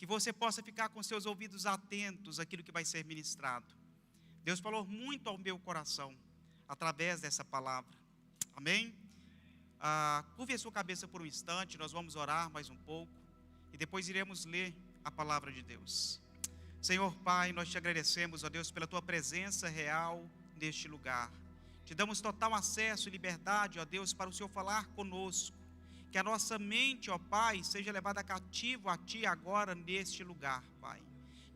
que você possa ficar com seus ouvidos atentos àquilo que vai ser ministrado. Deus falou muito ao meu coração, através dessa palavra, amém? Curve a sua cabeça por um instante, nós vamos orar mais um pouco, e depois iremos ler a palavra de Deus. Senhor Pai, nós te agradecemos, ó Deus, pela tua presença real neste lugar. Te damos total acesso e liberdade, ó Deus, para o Senhor falar conosco. Que a nossa mente, ó Pai, seja levada cativo a Ti agora neste lugar, Pai.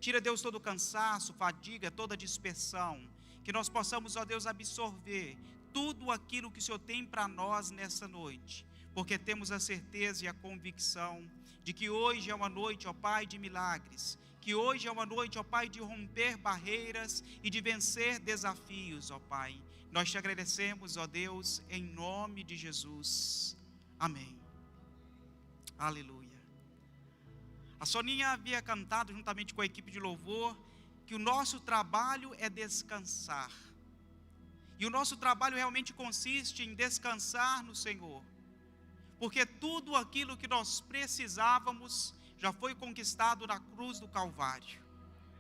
Tira, Deus, todo o cansaço, fadiga, toda a dispersão. Que nós possamos, ó Deus, absorver tudo aquilo que o Senhor tem para nós nessa noite. Porque temos a certeza e a convicção de que hoje é uma noite, ó Pai, de milagres. Que hoje é uma noite, ó Pai, de romper barreiras e de vencer desafios, ó Pai. Nós te agradecemos, ó Deus, em nome de Jesus. Amém. Aleluia. A Soninha havia cantado juntamente com a equipe de louvor que o nosso trabalho é descansar. E o nosso trabalho realmente consiste em descansar no Senhor. Porque tudo aquilo que nós precisávamos já foi conquistado na cruz do Calvário.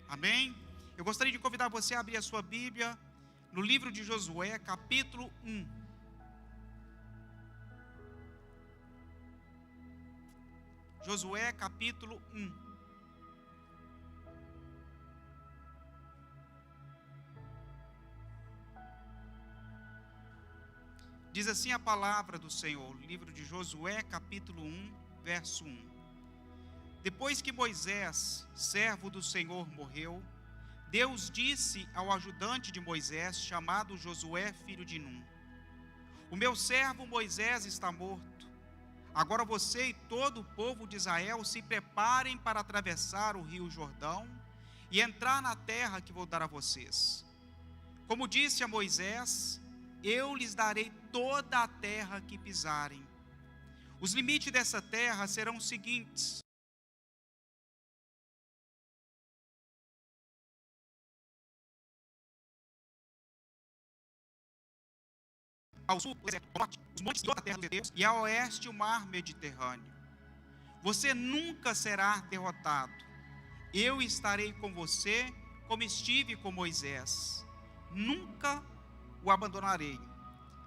Amém? Eu gostaria de convidar você a abrir a sua Bíblia no livro de Josué, capítulo 1. Josué, capítulo 1. Diz assim a palavra do Senhor, livro de Josué, capítulo 1, verso 1. Depois que Moisés, servo do Senhor, morreu, Deus disse ao ajudante de Moisés, chamado Josué, filho de Num: o meu servo Moisés está morto. Agora você e todo o povo de Israel se preparem para atravessar o rio Jordão e entrar na terra que vou dar a vocês. Como disse a Moisés, eu lhes darei toda a terra que pisarem. Os limites dessa terra serão os seguintes: ao sul, ao norte, os montes da terra de Deus, e ao oeste, o mar Mediterrâneo. Você nunca será derrotado. Eu estarei com você, como estive com Moisés. Nunca o abandonarei.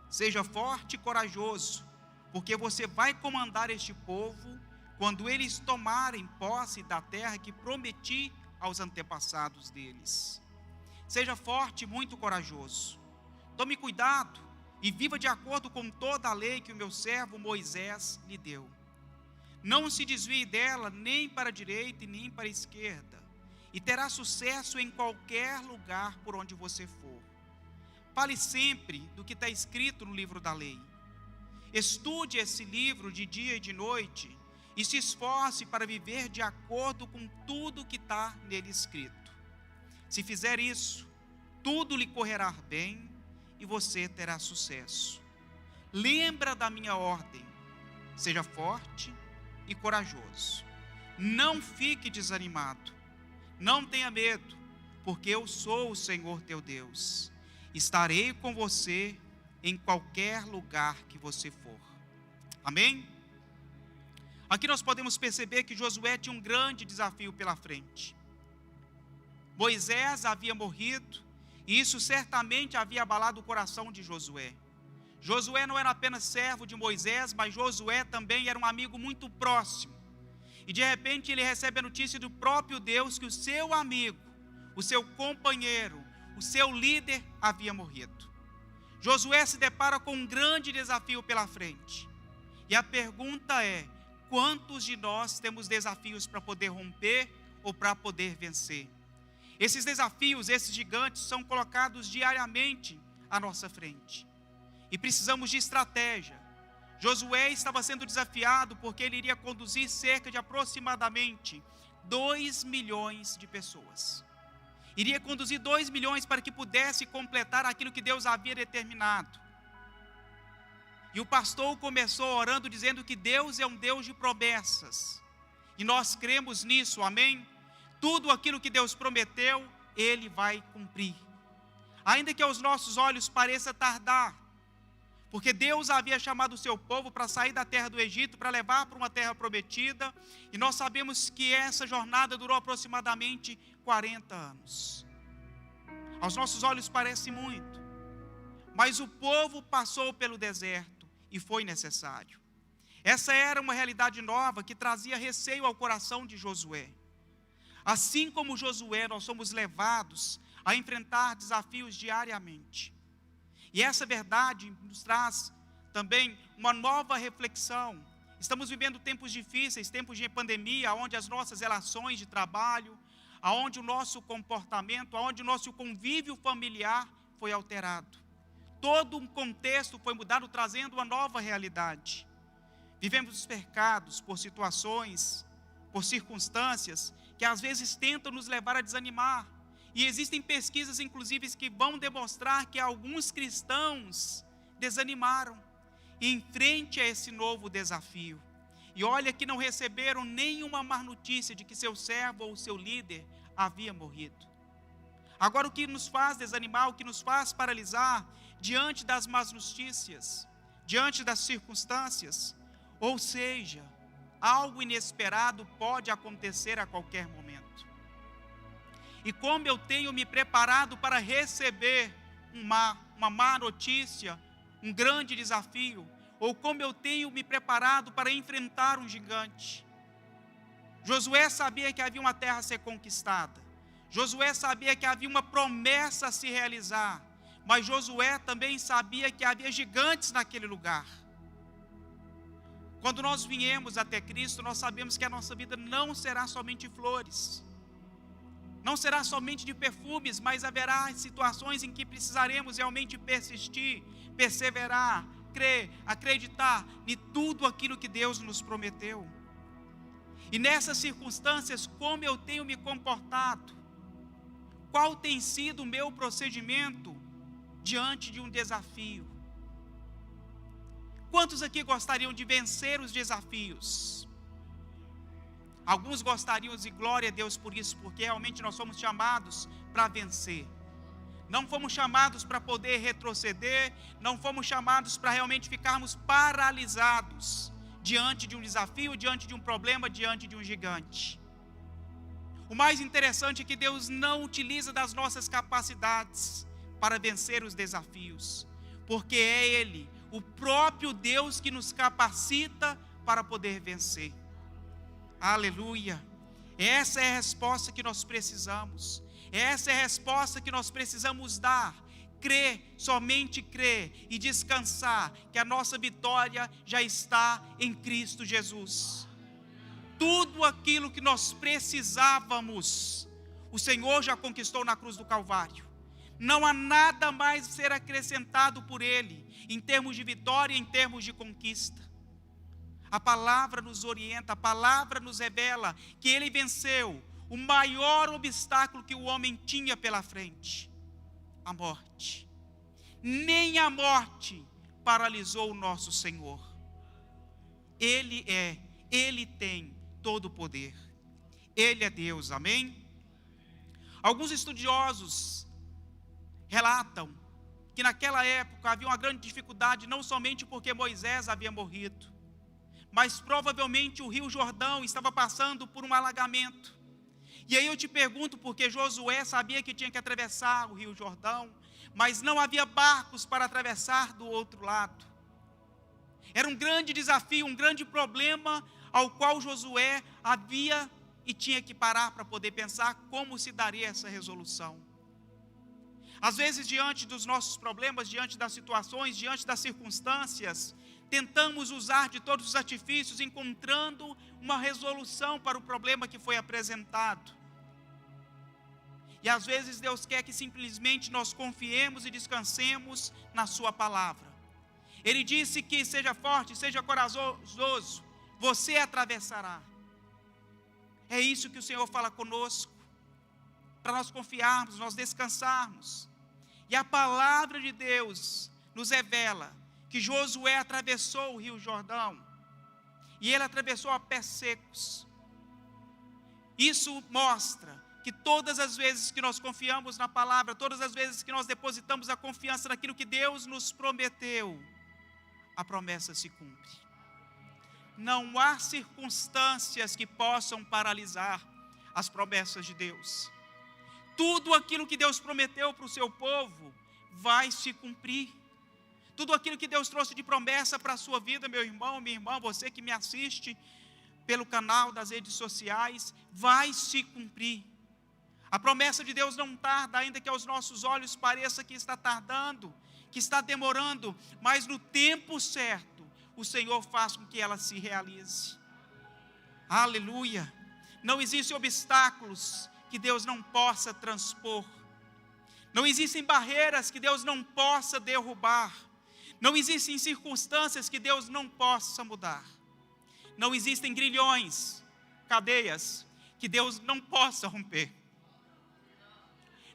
Seja forte e corajoso, porque você vai comandar este povo quando eles tomarem posse da terra que prometi aos antepassados deles. Seja forte e muito corajoso. Tome cuidado e viva de acordo com toda a lei que o meu servo Moisés lhe deu. Não se desvie dela nem para a direita e nem para a esquerda, e terá sucesso em qualquer lugar por onde você for. Fale sempre do que está escrito no livro da lei. Estude esse livro de dia e de noite, e se esforce para viver de acordo com tudo que está nele escrito. Se fizer isso, tudo lhe correrá bem, e você terá sucesso. Lembra da minha ordem: seja forte e corajoso. Não fique desanimado. Não tenha medo, porque eu sou o Senhor teu Deus. Estarei com você em qualquer lugar que você for. Amém? Aqui nós podemos perceber que Josué tinha um grande desafio pela frente. Moisés havia morrido, e isso certamente havia abalado o coração de Josué. Josué não era apenas servo de Moisés, mas Josué também era um amigo muito próximo. E de repente ele recebe a notícia do próprio Deus que o seu amigo, o seu companheiro, o seu líder havia morrido. Josué se depara com um grande desafio pela frente. E a pergunta é: quantos de nós temos desafios para poder romper ou para poder vencer? Esses desafios, esses gigantes, são colocados diariamente à nossa frente. E precisamos de estratégia. Josué estava sendo desafiado porque ele iria conduzir cerca de aproximadamente 2 milhões de pessoas. Iria conduzir 2 milhões para que pudesse completar aquilo que Deus havia determinado. E o pastor começou orando dizendo que Deus é um Deus de promessas. E nós cremos nisso, amém? Tudo aquilo que Deus prometeu, Ele vai cumprir. Ainda que aos nossos olhos pareça tardar, porque Deus havia chamado o seu povo para sair da terra do Egito, para levar para uma terra prometida, e nós sabemos que essa jornada durou aproximadamente 40 anos. Aos nossos olhos parece muito, mas o povo passou pelo deserto e foi necessário. Essa era uma realidade nova que trazia receio ao coração de Josué. Assim como Josué, nós somos levados a enfrentar desafios diariamente. E essa verdade nos traz também uma nova reflexão. Estamos vivendo tempos difíceis, tempos de pandemia, onde as nossas relações de trabalho, onde o nosso comportamento, onde o nosso convívio familiar foi alterado. Todo um contexto foi mudado, trazendo uma nova realidade. Vivemos cercados por situações, por circunstâncias, que às vezes tentam nos levar a desanimar. E existem pesquisas, inclusive, que vão demonstrar que alguns cristãos desanimaram em frente a esse novo desafio. E olha que não receberam nenhuma má notícia de que seu servo ou seu líder havia morrido. Agora, o que nos faz desanimar, o que nos faz paralisar diante das más notícias, diante das circunstâncias, ou seja, algo inesperado pode acontecer a qualquer momento. E como eu tenho me preparado para receber uma má notícia, um grande desafio, ou como eu tenho me preparado para enfrentar um gigante. Josué sabia que havia uma terra a ser conquistada, Josué sabia que havia uma promessa a se realizar, mas Josué também sabia que havia gigantes naquele lugar. Quando nós viemos até Cristo, nós sabemos que a nossa vida não será somente flores, não será somente de perfumes, mas haverá situações em que precisaremos realmente persistir, perseverar, crer, acreditar em tudo aquilo que Deus nos prometeu. E nessas circunstâncias, como eu tenho me comportado? Qual tem sido o meu procedimento diante de um desafio? Quantos aqui gostariam de vencer os desafios? Alguns gostariam, e glória a Deus por isso, porque realmente nós somos chamados para vencer. Não fomos chamados para poder retroceder, não fomos chamados para realmente ficarmos paralisados diante de um desafio, diante de um problema, diante de um gigante. O mais interessante é que Deus não utiliza das nossas capacidades para vencer os desafios, porque é Ele, o próprio Deus, que nos capacita para poder vencer. Aleluia! Essa é a resposta que nós precisamos. Essa é a resposta que nós precisamos dar. Crer, somente crer e descansar que a nossa vitória já está em Cristo Jesus. Tudo aquilo que nós precisávamos, o Senhor já conquistou na cruz do Calvário. Não há nada mais a ser acrescentado por Ele, em termos de vitória, em termos de conquista. A palavra nos orienta, a palavra nos revela que Ele venceu o maior obstáculo que o homem tinha pela frente, a morte. Nem a morte paralisou o nosso Senhor. Ele tem todo o poder. Ele é Deus, amém? Alguns estudiosos relatam que naquela época havia uma grande dificuldade, não somente porque Moisés havia morrido, mas provavelmente o rio Jordão estava passando por um alagamento. E aí eu te pergunto, porque Josué sabia que tinha que atravessar o rio Jordão, mas não havia barcos para atravessar do outro lado. Era um grande desafio, um grande problema ao qual Josué havia e tinha que parar para poder pensar como se daria essa resolução. Às vezes, diante dos nossos problemas, diante das situações, diante das circunstâncias, tentamos usar de todos os artifícios, encontrando uma resolução para o problema que foi apresentado. E às vezes Deus quer que simplesmente nós confiemos e descansemos na sua palavra. Ele disse que seja forte, seja corajoso, você atravessará. É isso que o Senhor fala conosco, para nós confiarmos, nós descansarmos. E a palavra de Deus nos revela que Josué atravessou o rio Jordão, e ele atravessou a pés secos. Isso mostra que todas as vezes que nós confiamos na palavra, todas as vezes que nós depositamos a confiança naquilo que Deus nos prometeu, a promessa se cumpre. Não há circunstâncias que possam paralisar as promessas de Deus. Tudo aquilo que Deus prometeu para o seu povo vai se cumprir. Tudo aquilo que Deus trouxe de promessa para a sua vida, meu irmão, minha irmã, você que me assiste pelo canal das redes sociais, vai se cumprir. A promessa de Deus não tarda, ainda que aos nossos olhos pareça que está tardando, que está demorando, mas no tempo certo, o Senhor faz com que ela se realize. Aleluia! Não existem obstáculos que Deus não possa transpor. Não existem barreiras que Deus não possa derrubar. Não existem circunstâncias que Deus não possa mudar. Não existem grilhões, cadeias, que Deus não possa romper.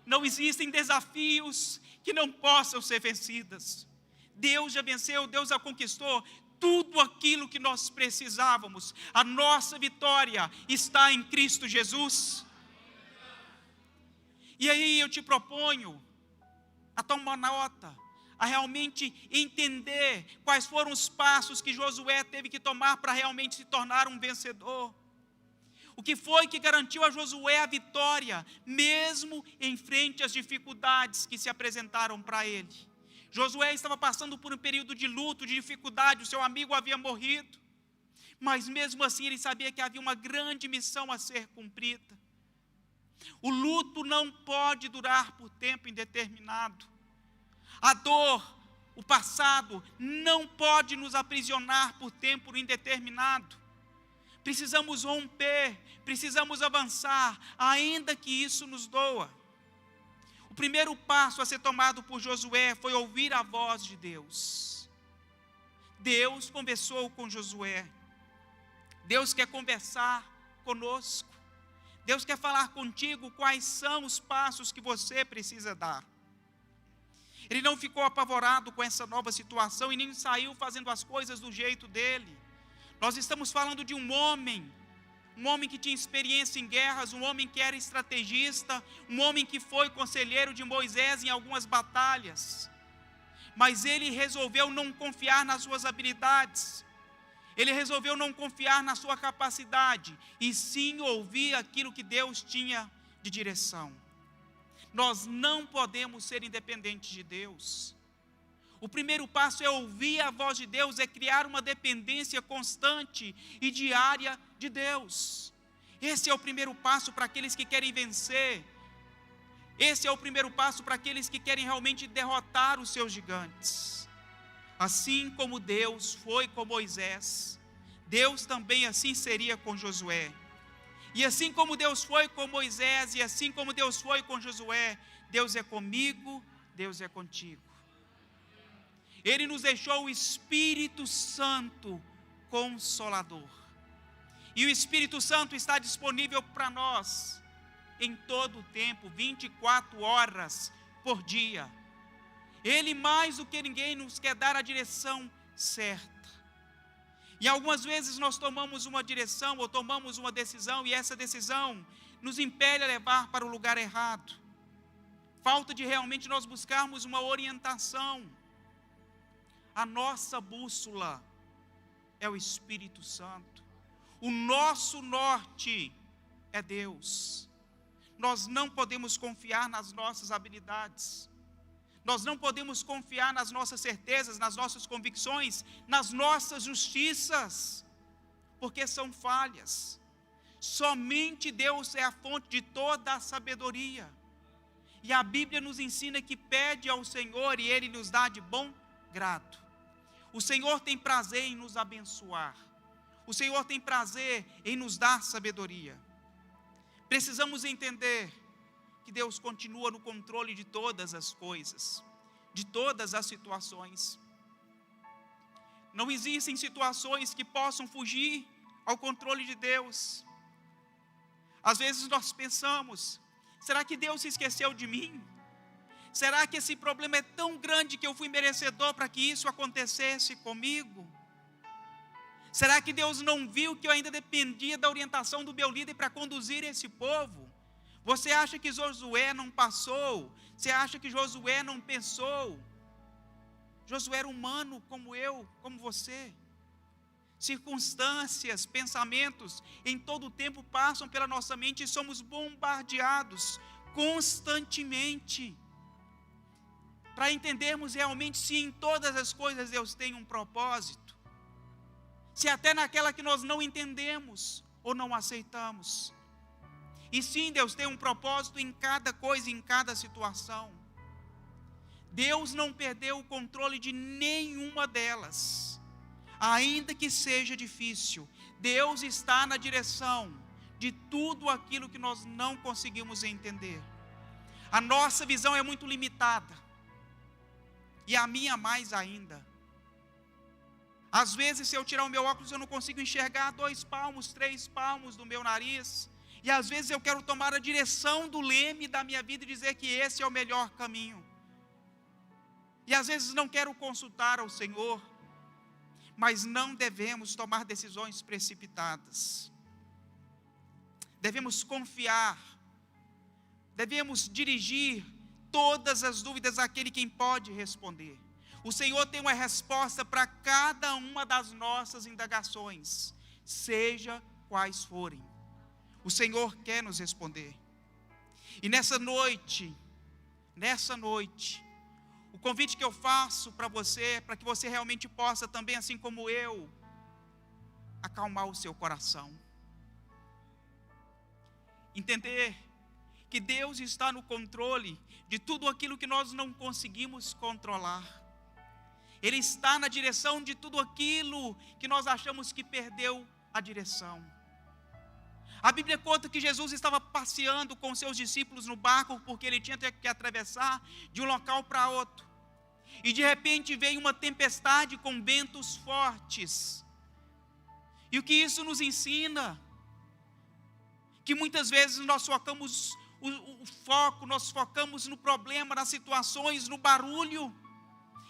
Não existem desafios que não possam ser vencidos. Deus já venceu, Deus já conquistou tudo aquilo que nós precisávamos. A nossa vitória está em Cristo Jesus. E aí eu te proponho a tomar nota, a realmente entender quais foram os passos que Josué teve que tomar para realmente se tornar um vencedor. O que foi que garantiu a Josué a vitória, mesmo em frente às dificuldades que se apresentaram para ele? Josué estava passando por um período de luto, de dificuldade, o seu amigo havia morrido, mas mesmo assim ele sabia que havia uma grande missão a ser cumprida. O luto não pode durar por tempo indeterminado. A dor, o passado, não pode nos aprisionar por tempo indeterminado. Precisamos romper, precisamos avançar, ainda que isso nos doa. O primeiro passo a ser tomado por Josué foi ouvir a voz de Deus. Deus conversou com Josué. Deus quer conversar conosco. Deus quer falar contigo quais são os passos que você precisa dar. Ele não ficou apavorado com essa nova situação e nem saiu fazendo as coisas do jeito dele. Nós estamos falando de um homem que tinha experiência em guerras, um homem que era estrategista, um homem que foi conselheiro de Moisés em algumas batalhas. Mas ele resolveu não confiar nas suas habilidades. Ele resolveu não confiar na sua capacidade, e sim ouvir aquilo que Deus tinha de direção. Nós não podemos ser independentes de Deus. O primeiro passo é ouvir a voz de Deus, é criar uma dependência constante e diária de Deus. Esse é o primeiro passo para aqueles que querem vencer. Esse é o primeiro passo para aqueles que querem realmente derrotar os seus gigantes. Assim como Deus foi com Moisés, Deus também assim seria com Josué. E assim como Deus foi com Moisés, e assim como Deus foi com Josué, Deus é comigo, Deus é contigo. Ele nos deixou o Espírito Santo Consolador. E o Espírito Santo está disponível para nós em todo o tempo, 24 horas por dia. Ele mais do que ninguém nos quer dar a direção certa. E algumas vezes nós tomamos uma direção ou tomamos uma decisão e essa decisão nos impele a levar para o lugar errado. Falta de realmente nós buscarmos uma orientação. A nossa bússola é o Espírito Santo. O nosso norte é Deus. Nós não podemos confiar nas nossas habilidades. Nós não podemos confiar nas nossas certezas, nas nossas convicções, nas nossas justiças, porque são falhas. Somente Deus é a fonte de toda a sabedoria. E a Bíblia nos ensina que pede ao Senhor e Ele nos dá de bom grado. O Senhor tem prazer em nos abençoar. O Senhor tem prazer em nos dar sabedoria. Precisamos entender que Deus continua no controle de todas as coisas, de todas as situações. Não existem situações que possam fugir ao controle de Deus. Às vezes nós pensamos, será que Deus se esqueceu de mim? Será que esse problema é tão grande que eu fui merecedor para que isso acontecesse comigo? Será que Deus não viu que eu ainda dependia da orientação do meu líder para conduzir esse povo? Você acha que Josué não passou? Você acha que Josué não pensou? Josué era humano como eu, como você. Circunstâncias, pensamentos, em todo o tempo passam pela nossa mente e somos bombardeados constantemente para entendermos realmente se em todas as coisas Deus tem um propósito, se até naquela que nós não entendemos ou não aceitamos. E sim, Deus tem um propósito em cada coisa, em cada situação. Deus não perdeu o controle de nenhuma delas. Ainda que seja difícil, Deus está na direção de tudo aquilo que nós não conseguimos entender. A nossa visão é muito limitada, e a minha mais ainda. Às vezes, se eu tirar o meu óculos, eu não consigo enxergar 2 palmos, 3 palmos do meu nariz, e às vezes eu quero tomar a direção do leme da minha vida e dizer que esse é o melhor caminho, e às vezes não quero consultar ao Senhor. Mas não devemos tomar decisões precipitadas. Devemos confiar. Devemos dirigir todas as dúvidas àquele quem pode responder. O Senhor tem uma resposta para cada uma das nossas indagações, seja quais forem. O Senhor quer nos responder. E nessa noite, o convite que eu faço para você, para que você realmente possa também, assim como eu, acalmar o seu coração. Entender que Deus está no controle de tudo aquilo que nós não conseguimos controlar. Ele está na direção de tudo aquilo que nós achamos que perdeu a direção. A Bíblia conta que Jesus estava passeando com seus discípulos no barco, porque ele tinha que atravessar de um local para outro. E de repente veio uma tempestade com ventos fortes. E o que isso nos ensina? Que muitas vezes nós focamos nós focamos no problema, nas situações, no barulho.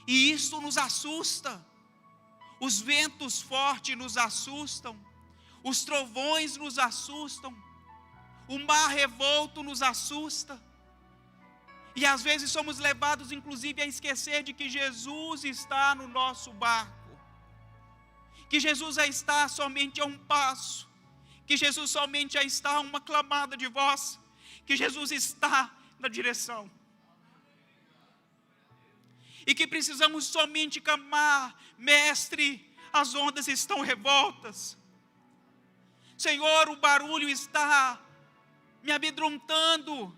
E isso nos assusta. Os ventos fortes nos assustam. Os trovões nos assustam. O mar revolto nos assusta. E às vezes somos levados inclusive a esquecer de que Jesus está no nosso barco. Que Jesus já está somente a um passo. Que Jesus somente já está a uma clamada de voz. Que Jesus está na direção. E que precisamos somente clamar: Mestre, as ondas estão revoltas. Senhor, o barulho está me amedrontando.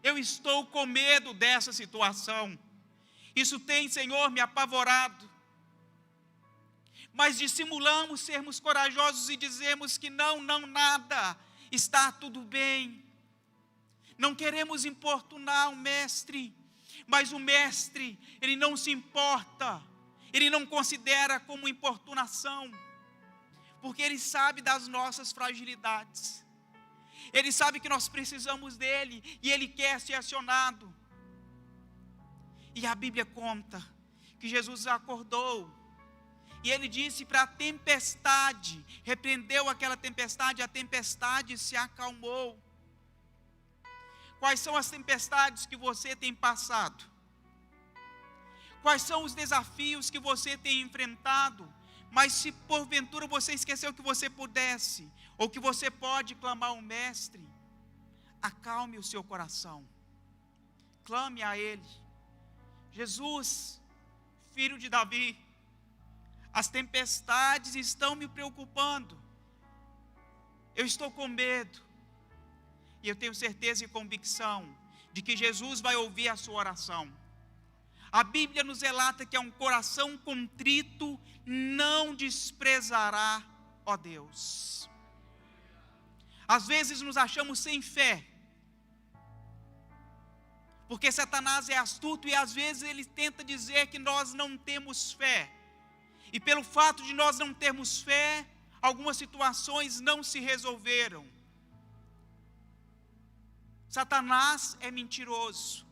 Eu estou com medo dessa situação. Isso tem, Senhor, me apavorado. Mas dissimulamos sermos corajosos e dizemos que não, nada, está tudo bem. Não queremos importunar o Mestre, mas o Mestre, Ele não se importa, Ele não considera como importunação, porque Ele sabe das nossas fragilidades. Ele sabe que nós precisamos dEle, e Ele quer ser acionado. E a Bíblia conta que Jesus acordou, e Ele disse para a tempestade, repreendeu aquela tempestade, a tempestade se acalmou. Quais são as tempestades que você tem passado? Quais são os desafios que você tem enfrentado? Mas se porventura você esqueceu que você pudesse, ou que você pode clamar ao Mestre, acalme o seu coração, clame a Ele. Jesus, filho de Davi, as tempestades estão me preocupando, eu estou com medo, e eu tenho certeza e convicção de que Jesus vai ouvir a sua oração. A Bíblia nos relata que é um coração contrito não desprezará, ó Deus. Às vezes nos achamos sem fé, porque Satanás é astuto e às vezes ele tenta dizer que nós não temos fé. E pelo fato de nós não termos fé, algumas situações não se resolveram. Satanás é mentiroso.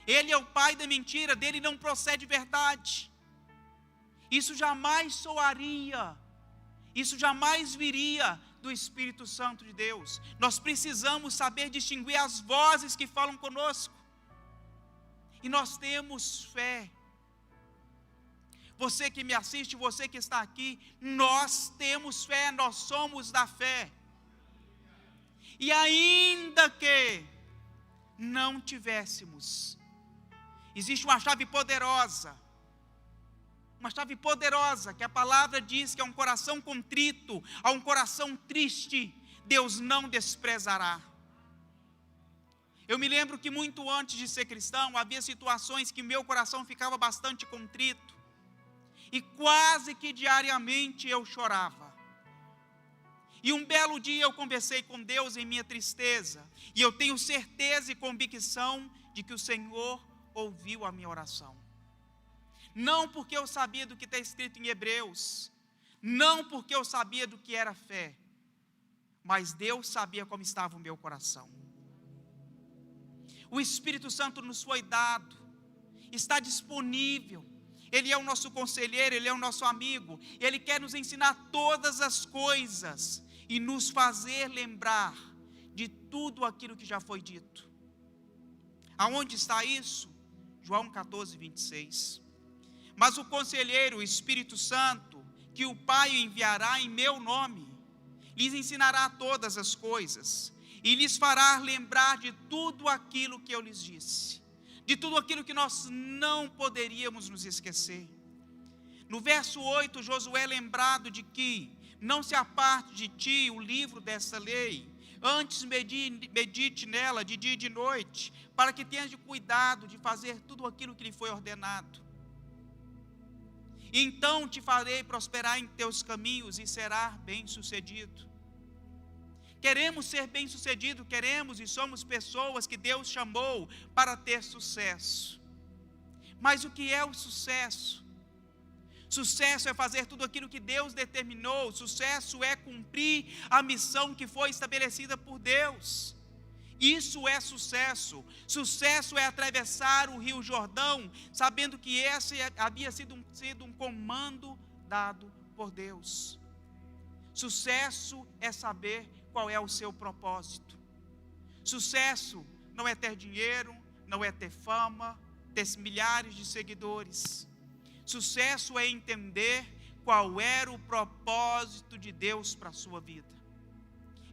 Ele é o pai da mentira, dele não procede verdade. Isso jamais soaria, isso jamais viria do Espírito Santo de Deus. Nós precisamos saber distinguir as vozes que falam conosco. E nós temos fé. você que me assiste, você que está aqui, nós temos fé, nós somos da fé. E ainda que não tivéssemos, existe uma chave poderosa, que a palavra diz que é um coração contrito, a um coração triste, Deus não desprezará. Eu me lembro que muito antes de ser cristão, havia situações que meu coração ficava bastante contrito, e quase que diariamente eu chorava. E um belo dia eu conversei com Deus em minha tristeza, e eu tenho certeza e convicção de que o Senhor ouviu a minha oração. Não porque eu sabia do que está escrito em Hebreus, não porque eu sabia do que era fé, mas Deus sabia como estava o meu coração. O Espírito Santo nos foi dado, está disponível, Ele é o nosso conselheiro, Ele é o nosso amigo, Ele quer nos ensinar todas as coisas, e nos fazer lembrar de tudo aquilo que já foi dito. Aonde está isso? João 14, 26. Mas o conselheiro, o Espírito Santo, que o Pai enviará em meu nome, lhes ensinará todas as coisas, e lhes fará lembrar de tudo aquilo que eu lhes disse, de tudo aquilo que nós não poderíamos nos esquecer. No verso 8, Josué é lembrado de que não se aparte de ti o livro dessa lei, antes medite nela de dia e de noite, para que tenhas de cuidado de fazer tudo aquilo que lhe foi ordenado. Então te farei prosperar em teus caminhos e serás bem-sucedido. Queremos ser bem-sucedidos, queremos e somos pessoas que Deus chamou para ter sucesso. Mas o que é o sucesso? Sucesso é fazer tudo aquilo que Deus determinou. Sucesso é cumprir a missão que foi estabelecida por Deus. Isso é sucesso. Sucesso é atravessar o Rio Jordão, sabendo que esse havia sido um comando dado por Deus. Sucesso é saber qual é o seu propósito. Sucesso não é ter dinheiro, não é ter fama, ter milhares de seguidores. Sucesso é entender qual era o propósito de Deus para a sua vida.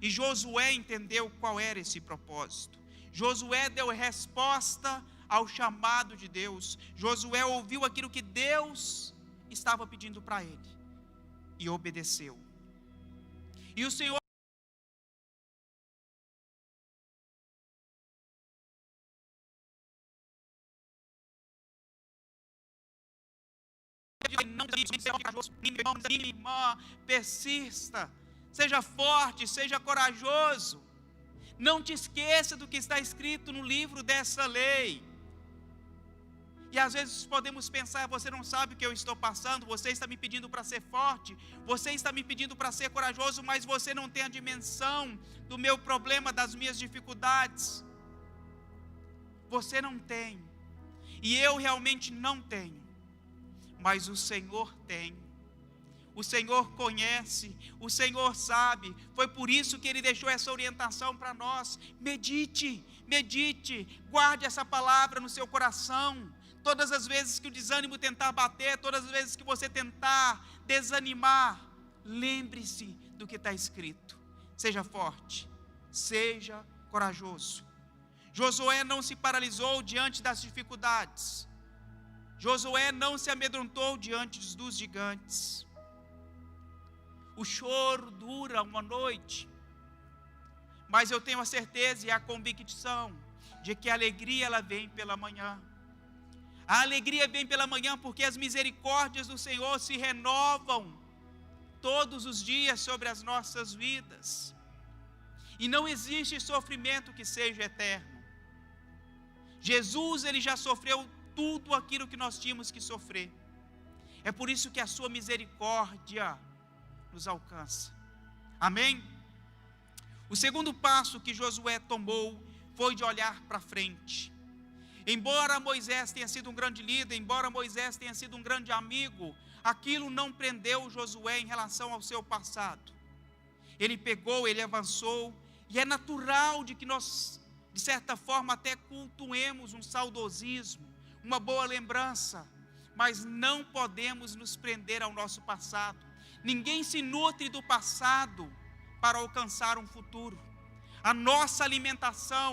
E Josué entendeu qual era esse propósito. Josué deu resposta ao chamado de Deus. Josué ouviu aquilo que Deus estava pedindo para ele e obedeceu. E o Senhor não minha irmã, persista, seja forte, seja corajoso, não te esqueça do que está escrito no livro dessa lei. E às vezes podemos pensar, você não sabe o que eu estou passando, você está me pedindo para ser forte, você está me pedindo para ser corajoso, mas você não tem a dimensão do meu problema, das minhas dificuldades. Você não tem, e eu realmente não tenho. Mas o Senhor tem, o Senhor conhece, o Senhor sabe. Foi por isso que Ele deixou essa orientação para nós. Medite, guarde essa palavra no seu coração. Todas as vezes que o desânimo tentar bater, todas as vezes que você tentar desanimar, lembre-se do que está escrito. Seja forte, seja corajoso. Josué não se paralisou diante das dificuldades. Josué não se amedrontou diante dos gigantes. O choro dura uma noite, mas eu tenho a certeza e a convicção de que a alegria ela vem pela manhã. A alegria vem pela manhã porque as misericórdias do Senhor se renovam todos os dias sobre as nossas vidas. E não existe sofrimento que seja eterno. Jesus, Ele já sofreu tudo aquilo que nós tínhamos que sofrer. É por isso que a sua misericórdia nos alcança. Amém? O segundo passo que Josué tomou foi de olhar para frente. Embora Moisés tenha sido um grande líder, embora Moisés tenha sido um grande amigo, aquilo não prendeu Josué em relação ao seu passado. Ele pegou, ele avançou, e é natural de que nós, de certa forma, até cultuemos um saudosismo, uma boa lembrança, mas não podemos nos prender ao nosso passado. Ninguém se nutre do passado para alcançar um futuro. A nossa alimentação,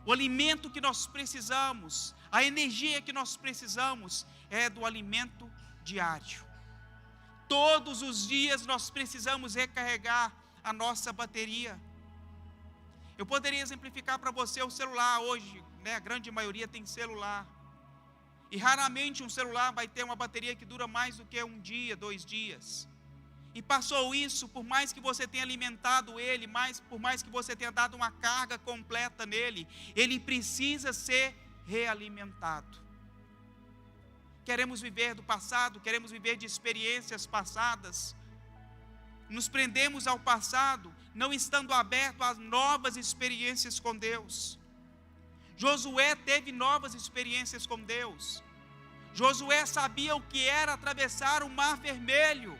o alimento que nós precisamos, a energia que nós precisamos é do alimento diário. Todos os dias nós precisamos recarregar a nossa bateria. Eu poderia exemplificar para você o celular hoje, né? A grande maioria tem celular. E raramente um celular vai ter uma bateria que dura mais do que um dia, 2 dias. E passou isso, por mais que você tenha alimentado ele, por mais que você tenha dado uma carga completa nele, ele precisa ser realimentado. Queremos viver do passado, queremos viver de experiências passadas. Nos prendemos ao passado, não estando aberto às novas experiências com Deus. Josué teve novas experiências com Deus. Josué sabia o que era atravessar o Mar Vermelho,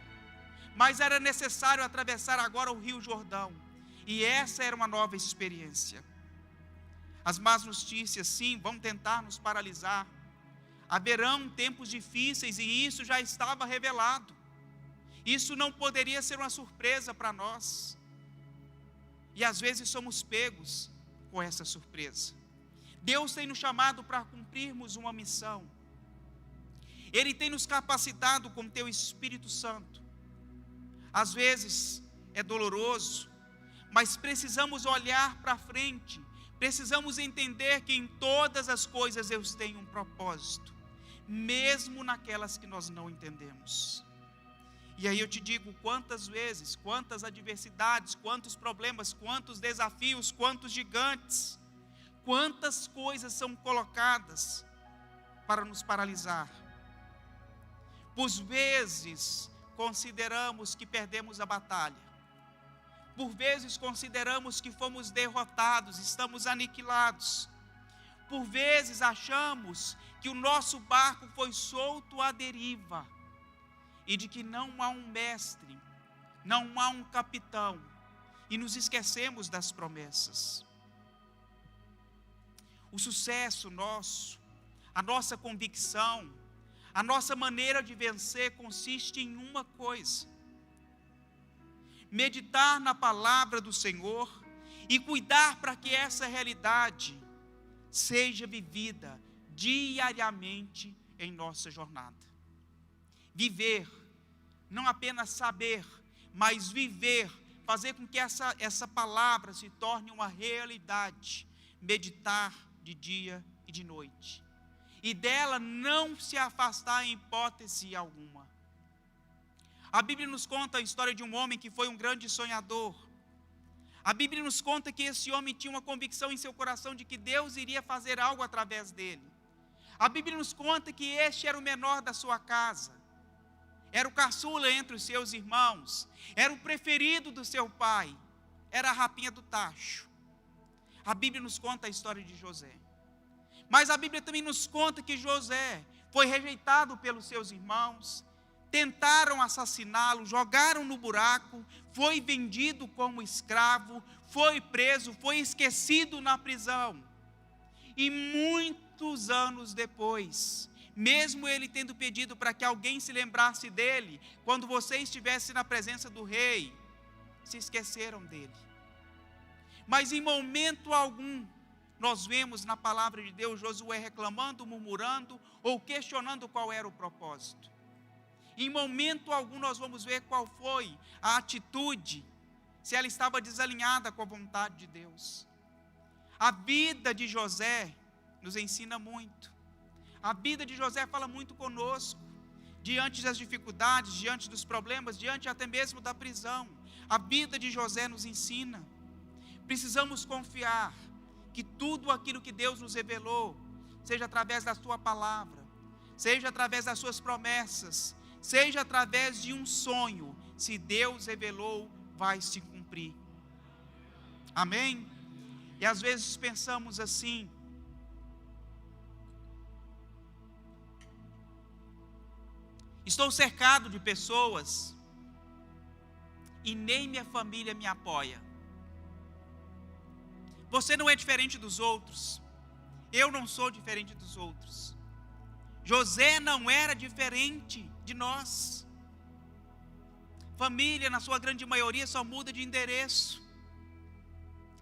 mas era necessário atravessar agora o Rio Jordão. E essa era uma nova experiência. As más notícias, sim, vão tentar nos paralisar. Haverão tempos difíceis e isso já estava revelado. Isso não poderia ser uma surpresa para nós. E às vezes somos pegos com essa surpresa. Deus tem nos chamado para cumprirmos uma missão. Ele tem nos capacitado com teu Espírito Santo. Às vezes é doloroso, mas precisamos olhar para frente. Precisamos entender que em todas as coisas Deus tem um propósito, mesmo naquelas que nós não entendemos. E aí eu te digo, quantas vezes, quantas adversidades, quantos problemas, quantos desafios, quantos gigantes, quantas coisas são colocadas para nos paralisar. Por vezes consideramos que perdemos a batalha. Por vezes consideramos que fomos derrotados, estamos aniquilados. Por vezes achamos que o nosso barco foi solto à deriva e de que não há um mestre, não há um capitão, e nos esquecemos das promessas. O sucesso nosso, a nossa convicção, a nossa maneira de vencer consiste em uma coisa: meditar na palavra do Senhor e cuidar para que essa realidade seja vivida diariamente em nossa jornada. Viver, não apenas saber, mas viver, fazer com que essa palavra se torne uma realidade. Meditar de dia e de noite. E dela não se afastar em hipótese alguma. A Bíblia nos conta a história de um homem que foi um grande sonhador. A Bíblia nos conta que esse homem tinha uma convicção em seu coração de que Deus iria fazer algo através dele. A Bíblia nos conta que este era o menor da sua casa. Era o caçula entre os seus irmãos. Era o preferido do seu pai. Era a rapinha do tacho. A Bíblia nos conta a história de José. Mas a Bíblia também nos conta que José foi rejeitado pelos seus irmãos, tentaram assassiná-lo, jogaram no buraco, foi vendido como escravo, foi preso, foi esquecido na prisão. E muitos anos depois, mesmo ele tendo pedido para que alguém se lembrasse dele, quando você estivesse na presença do rei, se esqueceram dele. Mas em momento algum, nós vemos na palavra de Deus Josué reclamando, murmurando ou questionando qual era o propósito. Em momento algum nós vamos ver qual foi a atitude, se ela estava desalinhada com a vontade de Deus. A vida de José nos ensina muito. A vida de José fala muito conosco, diante das dificuldades, diante dos problemas, diante até mesmo da prisão. A vida de José nos ensina. Precisamos confiar que tudo aquilo que Deus nos revelou, seja através da sua palavra, seja através das suas promessas, seja através de um sonho, se Deus revelou, vai se cumprir. Amém? E às vezes pensamos assim: estou cercado de pessoas e nem minha família me apoia. Você não é diferente dos outros. Eu não sou diferente dos outros. José não era diferente de nós. Família, na sua grande maioria, só muda de endereço.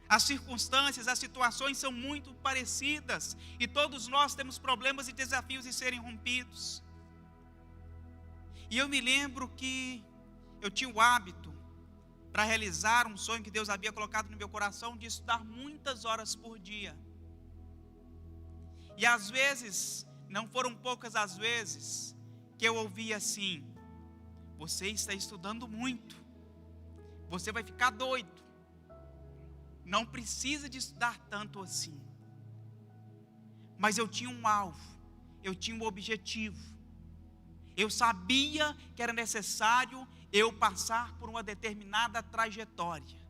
As circunstâncias, as situações são muito parecidas. E todos nós temos problemas e desafios em serem rompidos. E eu me lembro que eu tinha o hábito, para realizar um sonho que Deus havia colocado no meu coração, de estudar muitas horas por dia. E às vezes, não foram poucas as vezes, que eu ouvia assim: você está estudando muito, você vai ficar doido, não precisa de estudar tanto assim. Mas eu tinha um alvo, eu tinha um objetivo, eu sabia que era necessário eu passar por uma determinada trajetória.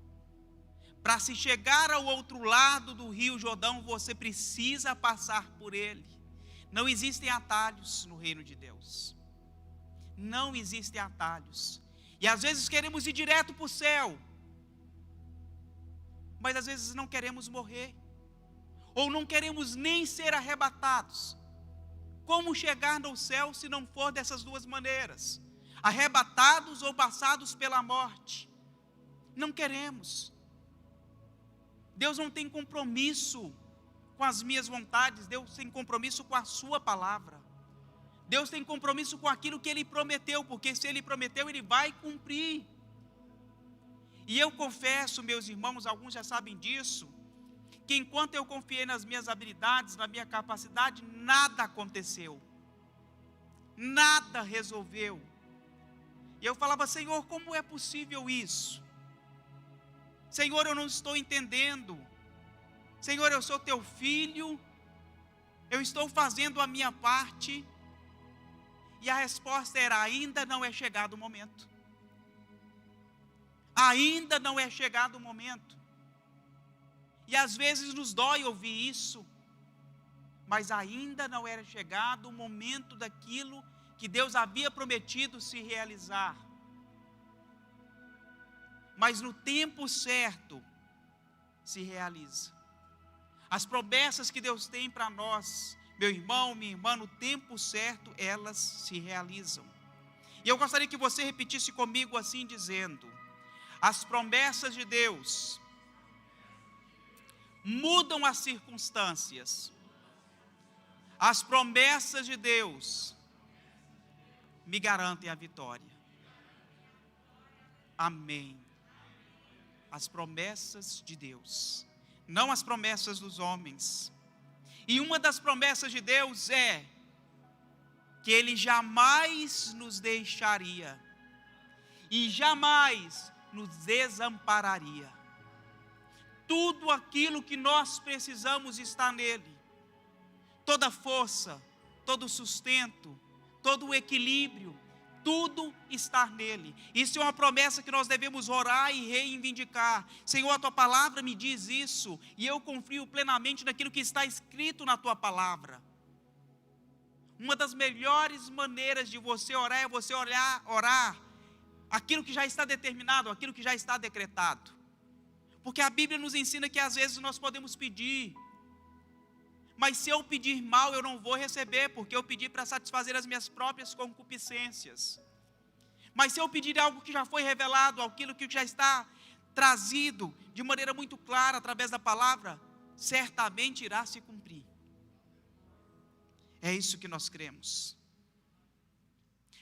Para se chegar ao outro lado do Rio Jordão, você precisa passar por ele. Não existem atalhos no reino de Deus. Não existem atalhos. E às vezes queremos ir direto para o céu, mas às vezes não queremos morrer, ou não queremos nem ser arrebatados. Como chegar no céu se não for dessas duas maneiras? Arrebatados ou passados pela morte? Não queremos. Deus não tem compromisso com as minhas vontades. Deus tem compromisso com a sua palavra. Deus tem compromisso com aquilo que Ele prometeu, porque se Ele prometeu, Ele vai cumprir. E eu confesso, meus irmãos, alguns já sabem disso, que enquanto eu confiei nas minhas habilidades, na minha capacidade, nada aconteceu. Nada resolveu. E eu falava: Senhor, como é possível isso? Senhor, eu não estou entendendo. Senhor, eu sou teu filho, eu estou fazendo a minha parte. E a resposta era: ainda não é chegado o momento. Ainda não é chegado o momento. E às vezes nos dói ouvir isso, mas ainda não era chegado o momento daquilo que Deus havia prometido se realizar. Mas no tempo certo se realiza. As promessas que Deus tem para nós, meu irmão, minha irmã, no tempo certo elas se realizam. E eu gostaria que você repetisse comigo assim, dizendo: as promessas de Deus mudam as circunstâncias. As promessas de Deus me garantem a vitória. Amém. As promessas de Deus, não as promessas dos homens. E uma das promessas de Deus é que Ele jamais nos deixaria e jamais nos desampararia. Tudo aquilo que nós precisamos está nele. Toda força, todo sustento, todo o equilíbrio, tudo está nele. Isso é uma promessa que nós devemos orar e reivindicar. Senhor, a tua palavra me diz isso, e eu confio plenamente naquilo que está escrito na tua palavra. Uma das melhores maneiras de você orar é você orar aquilo que já está determinado, aquilo que já está decretado. Porque a Bíblia nos ensina que às vezes nós podemos pedir, mas se eu pedir mal, eu não vou receber, porque eu pedi para satisfazer as minhas próprias concupiscências. Mas se eu pedir algo que já foi revelado, aquilo que já está trazido de maneira muito clara através da palavra, certamente irá se cumprir. É isso que nós cremos.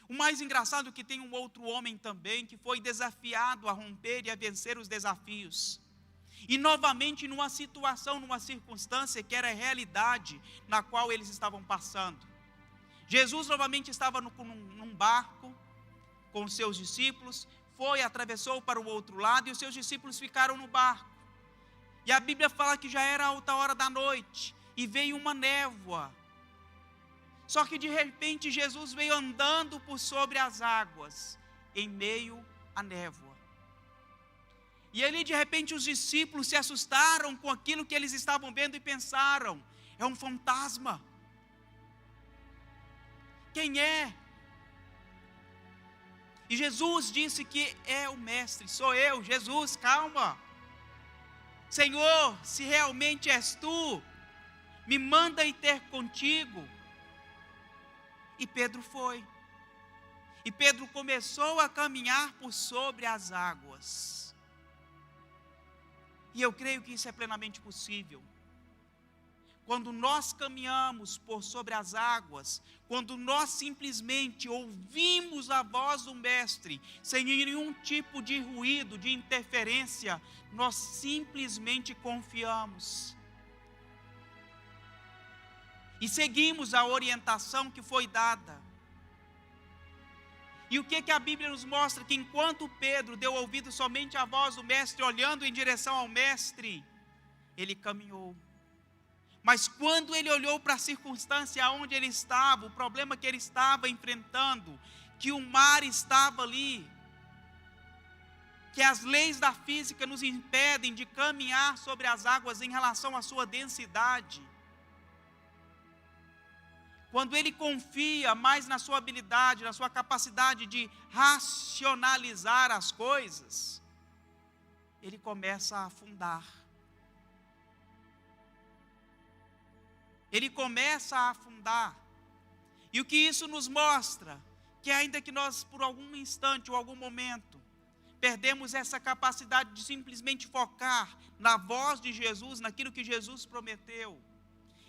O mais engraçado é que tem um outro homem também que foi desafiado a romper e a vencer os desafios. E novamente numa situação, numa circunstância que era a realidade na qual eles estavam passando. Jesus novamente estava num barco com os seus discípulos, atravessou para o outro lado e os seus discípulos ficaram no barco. E a Bíblia fala que já era alta hora da noite e veio uma névoa. Só que de repente Jesus veio andando por sobre as águas, em meio à névoa. E ali de repente os discípulos se assustaram com aquilo que eles estavam vendo e pensaram: é um fantasma. Quem é? E Jesus disse que é o mestre, sou eu. Jesus, calma. Senhor, se realmente és tu, me manda ir ter contigo. E Pedro foi. E Pedro começou a caminhar por sobre as águas. E eu creio que isso é plenamente possível. Quando nós caminhamos por sobre as águas, quando nós simplesmente ouvimos a voz do Mestre, sem nenhum tipo de ruído, de interferência, nós simplesmente confiamos. E seguimos a orientação que foi dada. E o que a Bíblia nos mostra? Que enquanto Pedro deu ouvido somente à voz do Mestre, olhando em direção ao Mestre, ele caminhou. Mas quando ele olhou para a circunstância onde ele estava, o problema que ele estava enfrentando, que o mar estava ali, que as leis da física nos impedem de caminhar sobre as águas em relação à sua densidade, quando ele confia mais na sua habilidade, na sua capacidade de racionalizar as coisas, ele começa a afundar. Ele começa a afundar. E o que isso nos mostra? Que ainda que nós, por algum instante ou algum momento, perdemos essa capacidade de simplesmente focar na voz de Jesus, naquilo que Jesus prometeu,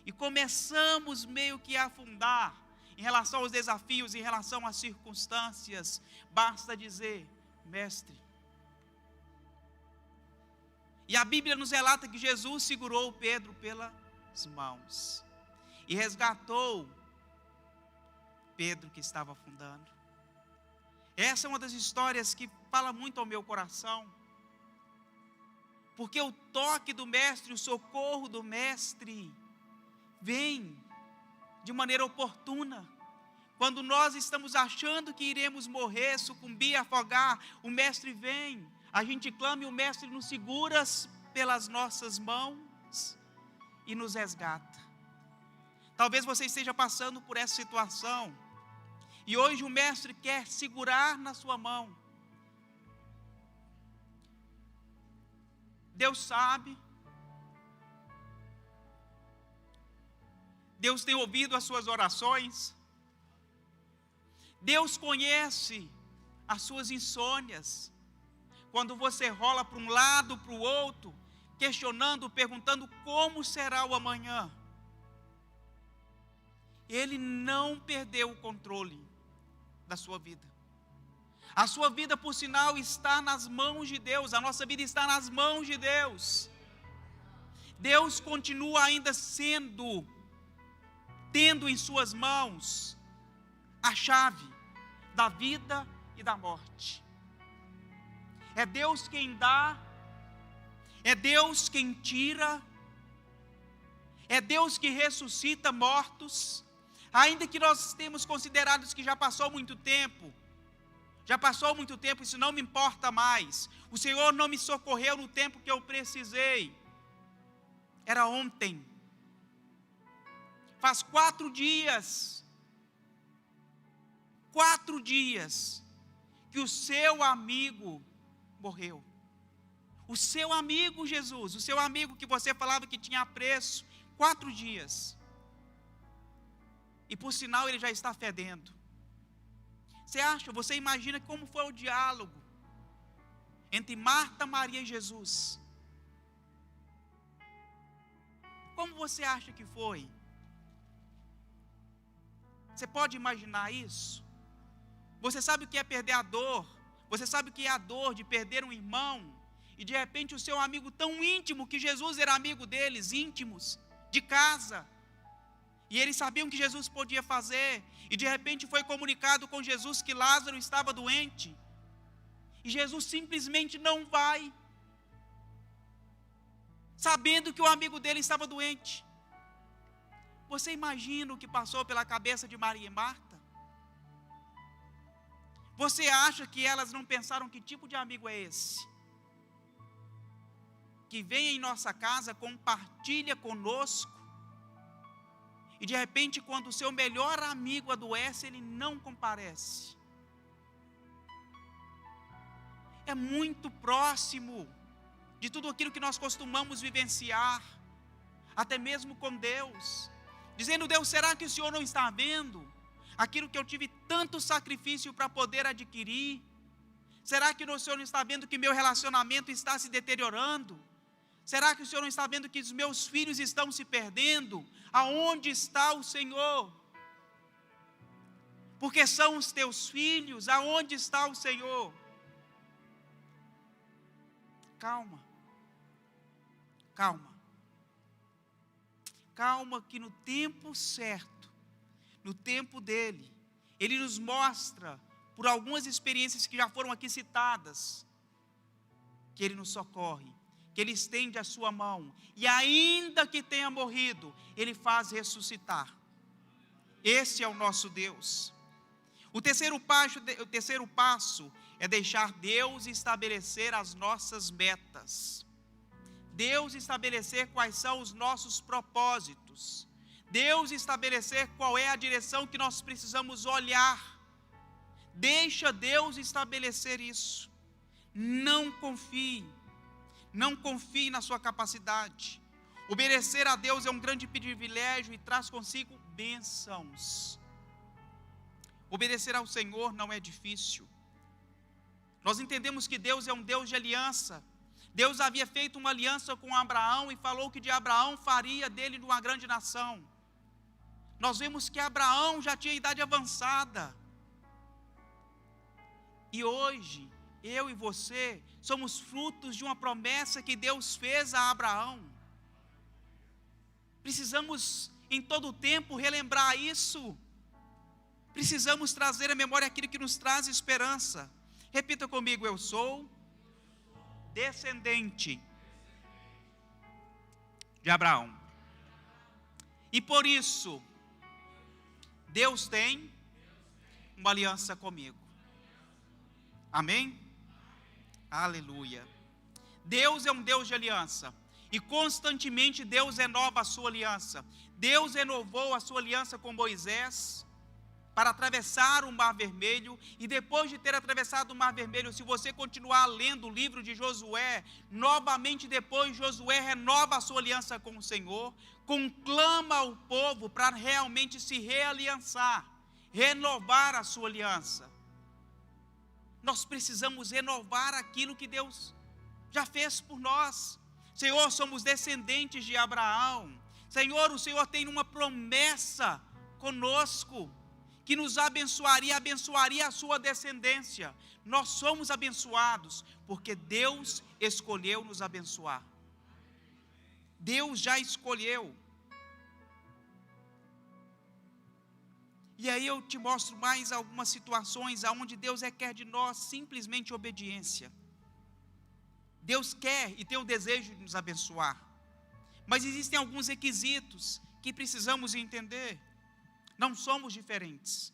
e começamos meio que a afundar em relação aos desafios, em relação às circunstâncias, basta dizer: Mestre. E a Bíblia nos relata que Jesus segurou Pedro pelas mãos e resgatou Pedro, que estava afundando. Essa é uma das histórias que fala muito ao meu coração, porque o toque do Mestre, o socorro do Mestre, vem de maneira oportuna. Quando nós estamos achando que iremos morrer, sucumbir, afogar, o Mestre vem, a gente clama e o Mestre nos segura pelas nossas mãos e nos resgata. Talvez você esteja passando por essa situação, e hoje o Mestre quer segurar na sua mão. Deus sabe, Deus tem ouvido as suas orações, Deus conhece as suas insônias, quando você rola para um lado, para o outro, questionando, perguntando como será o amanhã. Ele não perdeu o controle da sua vida. A sua vida, por sinal, está nas mãos de Deus. A nossa vida está nas mãos de Deus. Deus continua ainda tendo em suas mãos a chave da vida e da morte. É Deus quem dá, é Deus quem tira, é Deus que ressuscita mortos. Ainda que nós temos considerado que já passou muito tempo, isso não me importa mais. O Senhor não me socorreu no tempo que eu precisei. Era ontem. Faz 4 dias que o seu amigo morreu. O seu amigo Jesus, o seu amigo que você falava que tinha apreço, 4 dias. E por sinal ele já está fedendo. Você imagina como foi o diálogo entre Marta, Maria e Jesus? Como você acha que foi? Você pode imaginar isso? Você sabe o que é perder a dor? Você sabe o que é a dor de perder um irmão? E de repente o seu amigo tão íntimo, que Jesus era amigo deles, íntimos, de casa. E eles sabiam que Jesus podia fazer. E de repente foi comunicado com Jesus que Lázaro estava doente. E Jesus simplesmente não vai, sabendo que o amigo dele estava doente. Você imagina o que passou pela cabeça de Maria e Marta? Você acha que elas não pensaram que tipo de amigo é esse? Que vem em nossa casa, compartilha conosco, e de repente quando o seu melhor amigo adoece, ele não comparece. É muito próximo de tudo aquilo que nós costumamos vivenciar, até mesmo com Deus, dizendo: Deus, será que o Senhor não está vendo? aquilo que eu tive tanto sacrifício para poder adquirir? Será que o Senhor não está vendo que meu relacionamento está se deteriorando? Será que o Senhor não está vendo que os meus filhos estão se perdendo? Aonde está o Senhor? Porque são os teus filhos, aonde está o Senhor? Calma, calma, calma, que no tempo certo, no tempo dEle, Ele nos mostra, por algumas experiências que já foram aqui citadas, que Ele nos socorre, que Ele estende a sua mão, e ainda que tenha morrido, Ele faz ressuscitar. Esse é o nosso Deus. O terceiro passo é deixar Deus estabelecer as nossas metas. Deus estabelecer quais são os nossos propósitos. Deus estabelecer qual é a direção que nós precisamos olhar. Deixa Deus estabelecer isso. Não confie na sua capacidade. Obedecer a Deus é um grande privilégio e traz consigo bênçãos. Obedecer ao Senhor não é difícil. Nós entendemos que Deus é um Deus de aliança. Deus havia feito uma aliança com Abraão e falou que de Abraão faria dele uma grande nação. Nós vemos que Abraão já tinha idade avançada. E hoje, eu e você, somos frutos de uma promessa que Deus fez a Abraão. Precisamos, em todo o tempo, relembrar isso. Precisamos trazer à memória aquilo que nos traz esperança. Repita comigo: eu sou descendente de Abraão. E por isso, Deus tem uma aliança comigo. Amém? Aleluia. Deus é um Deus de aliança. E constantemente Deus renova a sua aliança. Deus renovou a sua aliança com Moisés para atravessar o Mar Vermelho, e depois de ter atravessado o Mar Vermelho, se você continuar lendo o livro de Josué, novamente depois Josué renova a sua aliança com o Senhor, conclama o povo para realmente se realiançar, renovar a sua aliança. Nós precisamos renovar aquilo que Deus já fez por nós. Senhor, somos descendentes de Abraão. Senhor, o Senhor tem uma promessa conosco, que nos abençoaria a sua descendência. Nós somos abençoados, porque Deus escolheu nos abençoar. Deus já escolheu. E aí eu te mostro mais algumas situações onde Deus requer de nós simplesmente obediência. Deus quer e tem o desejo de nos abençoar, mas existem alguns requisitos que precisamos entender. Não somos diferentes.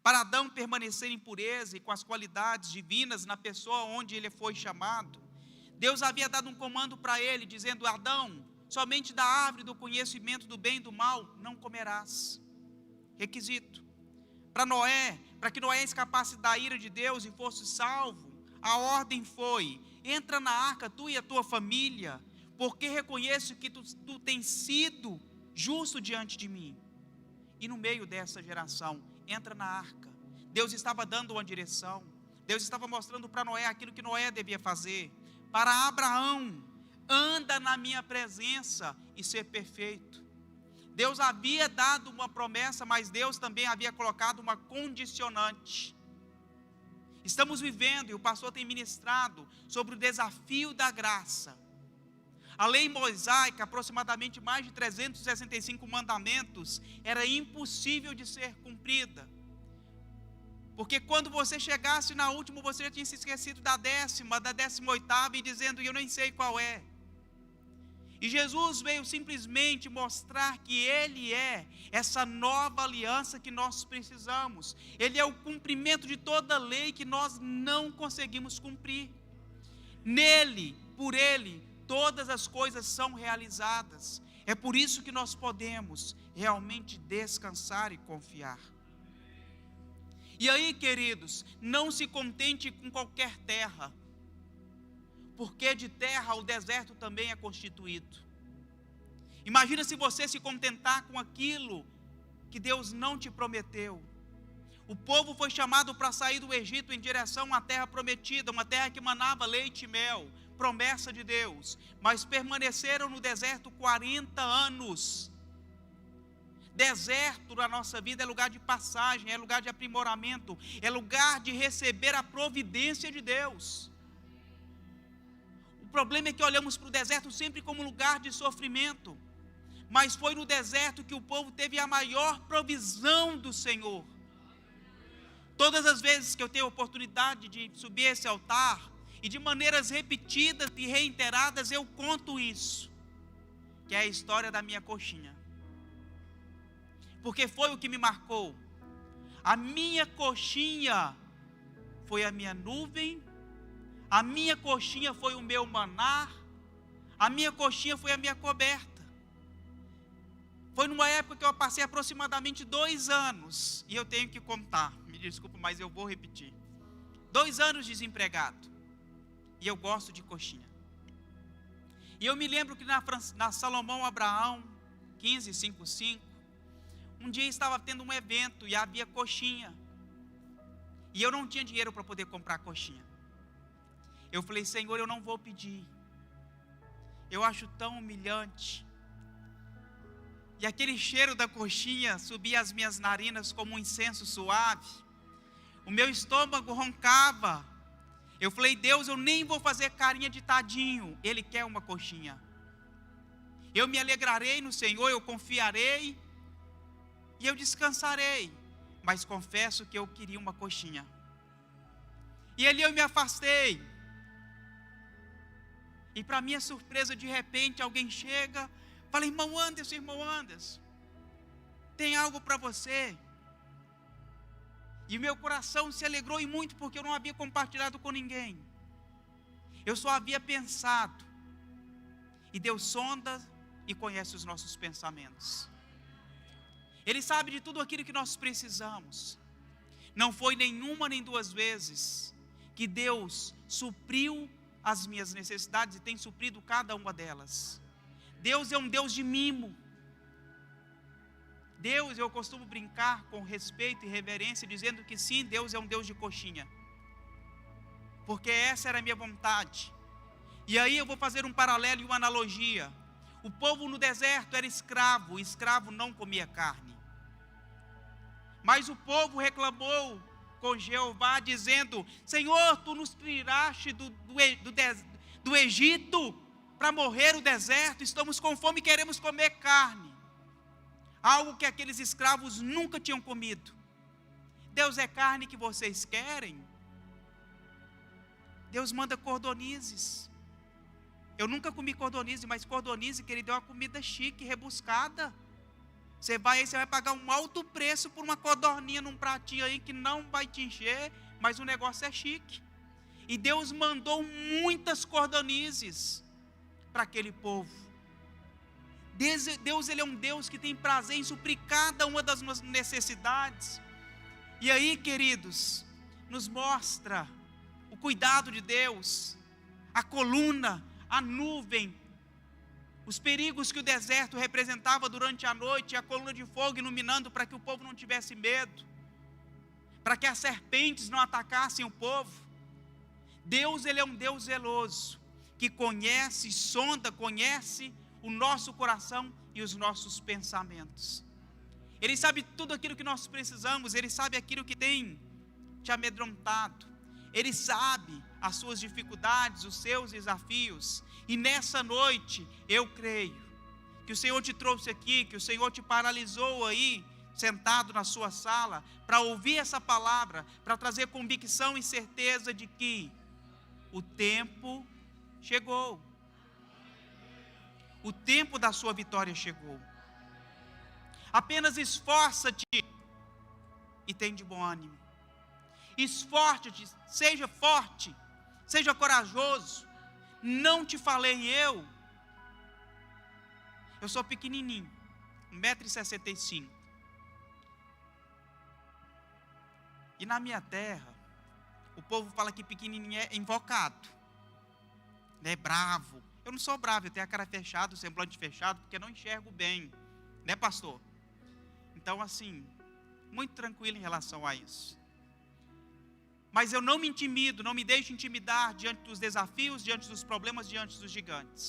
Para Adão permanecer em pureza e com as qualidades divinas na pessoa onde ele foi chamado, Deus havia dado um comando para ele, dizendo: Adão, somente da árvore do conhecimento do bem e do mal não comerás. Requisito. Para Noé, para que Noé escapasse da ira de Deus e fosse salvo, a ordem foi: entra na arca, tu e a tua família, porque reconheço que tu tens sido justo diante de mim. E no meio dessa geração, entra na arca. Deus estava dando uma direção. Deus estava mostrando para Noé aquilo que Noé devia fazer. Para Abraão, anda na minha presença e ser perfeito. Deus havia dado uma promessa, mas Deus também havia colocado uma condicionante. Estamos vivendo, e o pastor tem ministrado, sobre o desafio da graça. A lei mosaica, aproximadamente mais de 365 mandamentos, era impossível de ser cumprida. Porque quando você chegasse na última, você já tinha se esquecido da 18ª, e dizendo: eu nem sei qual é. E Jesus veio simplesmente mostrar que Ele é essa nova aliança que nós precisamos. Ele é o cumprimento de toda a lei que nós não conseguimos cumprir. Nele, por Ele, todas as coisas são realizadas. É por isso que nós podemos realmente descansar e confiar. E aí, queridos, não se contente com qualquer terra, porque de terra o deserto também é constituído. Imagina se você se contentar com aquilo que Deus não te prometeu. O povo foi chamado para sair do Egito em direção à terra prometida, uma terra que manava leite e mel, promessa de Deus, mas permaneceram no deserto 40 anos. Deserto na nossa vida é lugar de passagem, é lugar de aprimoramento, é lugar de receber a providência de Deus. O problema é que olhamos para o deserto sempre como lugar de sofrimento, mas foi no deserto que o povo teve a maior provisão do Senhor. Todas as vezes que eu tenho a oportunidade de subir esse altar, e de maneiras repetidas e reiteradas eu conto isso, que é a história da minha coxinha, porque foi o que me marcou. A minha coxinha foi a minha nuvem, a minha coxinha foi o meu maná, a minha coxinha foi a minha coberta. Foi numa época que eu passei aproximadamente 2 anos, e eu tenho que contar, me desculpa, mas eu vou repetir. 2 anos desempregado, e eu gosto de coxinha. E eu me lembro que na Salomão Abraão 15:5, um dia estava tendo um evento e havia coxinha, e eu não tinha dinheiro para poder comprar coxinha. Eu falei: Senhor, eu não vou pedir, eu acho tão humilhante. E aquele cheiro da coxinha subia às minhas narinas como um incenso suave, o meu estômago roncava. Eu falei: Deus, eu nem vou fazer carinha de tadinho, Ele quer uma coxinha. Eu me alegrarei no Senhor, eu confiarei e eu descansarei, mas confesso que eu queria uma coxinha. E ali eu me afastei, e para minha surpresa, de repente alguém chega, fala: irmão Anderson, tem algo para você. E meu coração se alegrou e muito, porque eu não havia compartilhado com ninguém. Eu só havia pensado. E Deus sonda e conhece os nossos pensamentos. Ele sabe de tudo aquilo que nós precisamos. Não foi nenhuma nem 2 vezes que Deus supriu as minhas necessidades e tem suprido cada uma delas. Deus é um Deus de mimo. Deus, eu costumo brincar com respeito e reverência, dizendo que sim, Deus é um Deus de coxinha, porque essa era a minha vontade. E aí eu vou fazer um paralelo e uma analogia. O povo no deserto era escravo, o escravo não comia carne, mas o povo reclamou com Jeová, dizendo: Senhor, tu nos tiraste do Egito para morrer no deserto, estamos com fome e queremos comer carne. Algo que aqueles escravos nunca tinham comido. Deus, é carne que vocês querem? Deus manda cordonizes. Eu nunca comi cordonize, mas cordonize, que Ele deu uma comida chique, rebuscada. Você vai pagar um alto preço por uma codorninha num pratinho aí que não vai te encher, mas o negócio é chique. E Deus mandou muitas cordonizes para aquele povo. Deus, Ele é um Deus que tem prazer em suprir cada uma das nossas necessidades. E aí, queridos, nos mostra o cuidado de Deus, a coluna, a nuvem, os perigos que o deserto representava durante a noite, a coluna de fogo iluminando para que o povo não tivesse medo, para que as serpentes não atacassem o povo. Deus, Ele é um Deus zeloso, que conhece, sonda, conhece o nosso coração e os nossos pensamentos. Ele sabe tudo aquilo que nós precisamos, Ele sabe aquilo que tem te amedrontado, Ele sabe as suas dificuldades, os seus desafios. E nessa noite, eu creio que o Senhor te trouxe aqui, que o Senhor te paralisou aí, sentado na sua sala, para ouvir essa palavra, para trazer convicção e certeza de que o tempo chegou. O tempo da sua vitória chegou. Apenas esforça-te e tem de bom ânimo. Esforça-te, seja forte, seja corajoso. Não te falei eu sou pequenininho, 1,65 m. E na minha terra, o povo fala que pequenininho é invocado, é bravo. Eu não sou bravo, eu tenho a cara fechada, o semblante fechado, porque eu não enxergo bem, né, pastor? Então, assim, muito tranquilo em relação a isso. Mas eu não me intimido, não me deixo intimidar diante dos desafios, diante dos problemas, diante dos gigantes.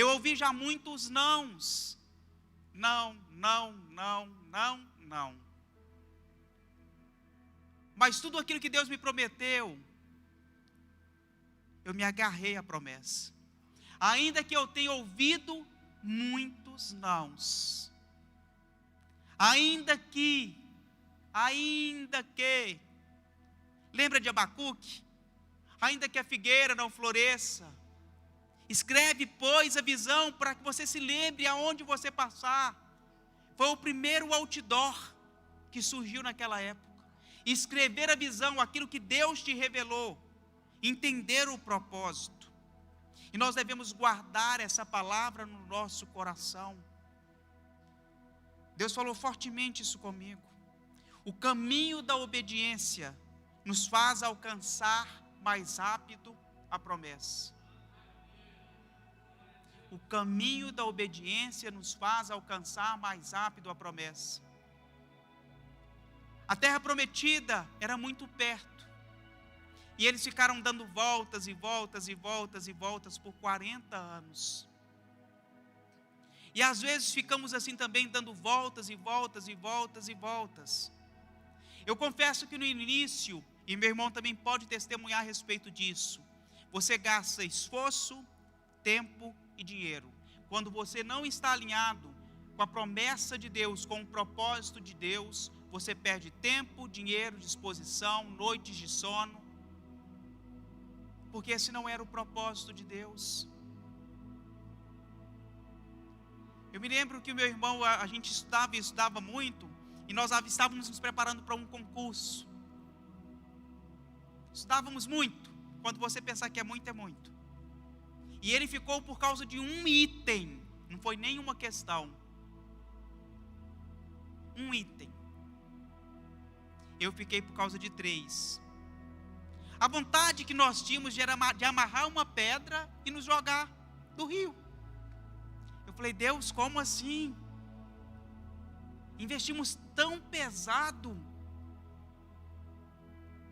Eu ouvi já muitos nãos. Não, não, não, não, não. Mas tudo aquilo que Deus me prometeu, eu me agarrei à promessa. Ainda que eu tenha ouvido muitos nãos. Ainda que, lembra de Abacuque? Ainda que a figueira não floresça, escreve, pois, a visão para que você se lembre aonde você passar. Foi o primeiro outdoor que surgiu naquela época. Escrever a visão, aquilo que Deus te revelou, entender o propósito. E nós devemos guardar essa palavra no nosso coração. Deus falou fortemente isso comigo. O caminho da obediência nos faz alcançar mais rápido a promessa. O caminho da obediência nos faz alcançar mais rápido a promessa. A terra prometida era muito perto. E eles ficaram dando voltas e voltas e voltas e voltas por 40 anos. E às vezes ficamos assim também, dando voltas e voltas e voltas e voltas. Eu confesso que no início, e meu irmão também pode testemunhar a respeito disso, você gasta esforço, tempo e dinheiro. Quando você não está alinhado com a promessa de Deus, com o propósito de Deus, você perde tempo, dinheiro, disposição, noites de sono, porque esse não era o propósito de Deus. Eu me lembro que o meu irmão, a gente estudava muito, e nós estávamos nos preparando para um concurso. Estudávamos muito. Quando você pensar que é muito, é muito. E ele ficou por causa de um item, não foi nenhuma questão. Um item. Eu fiquei por causa de 3. A vontade que nós tínhamos era de amarrar uma pedra e nos jogar do rio. Eu falei, Deus, como assim? Investimos tão pesado.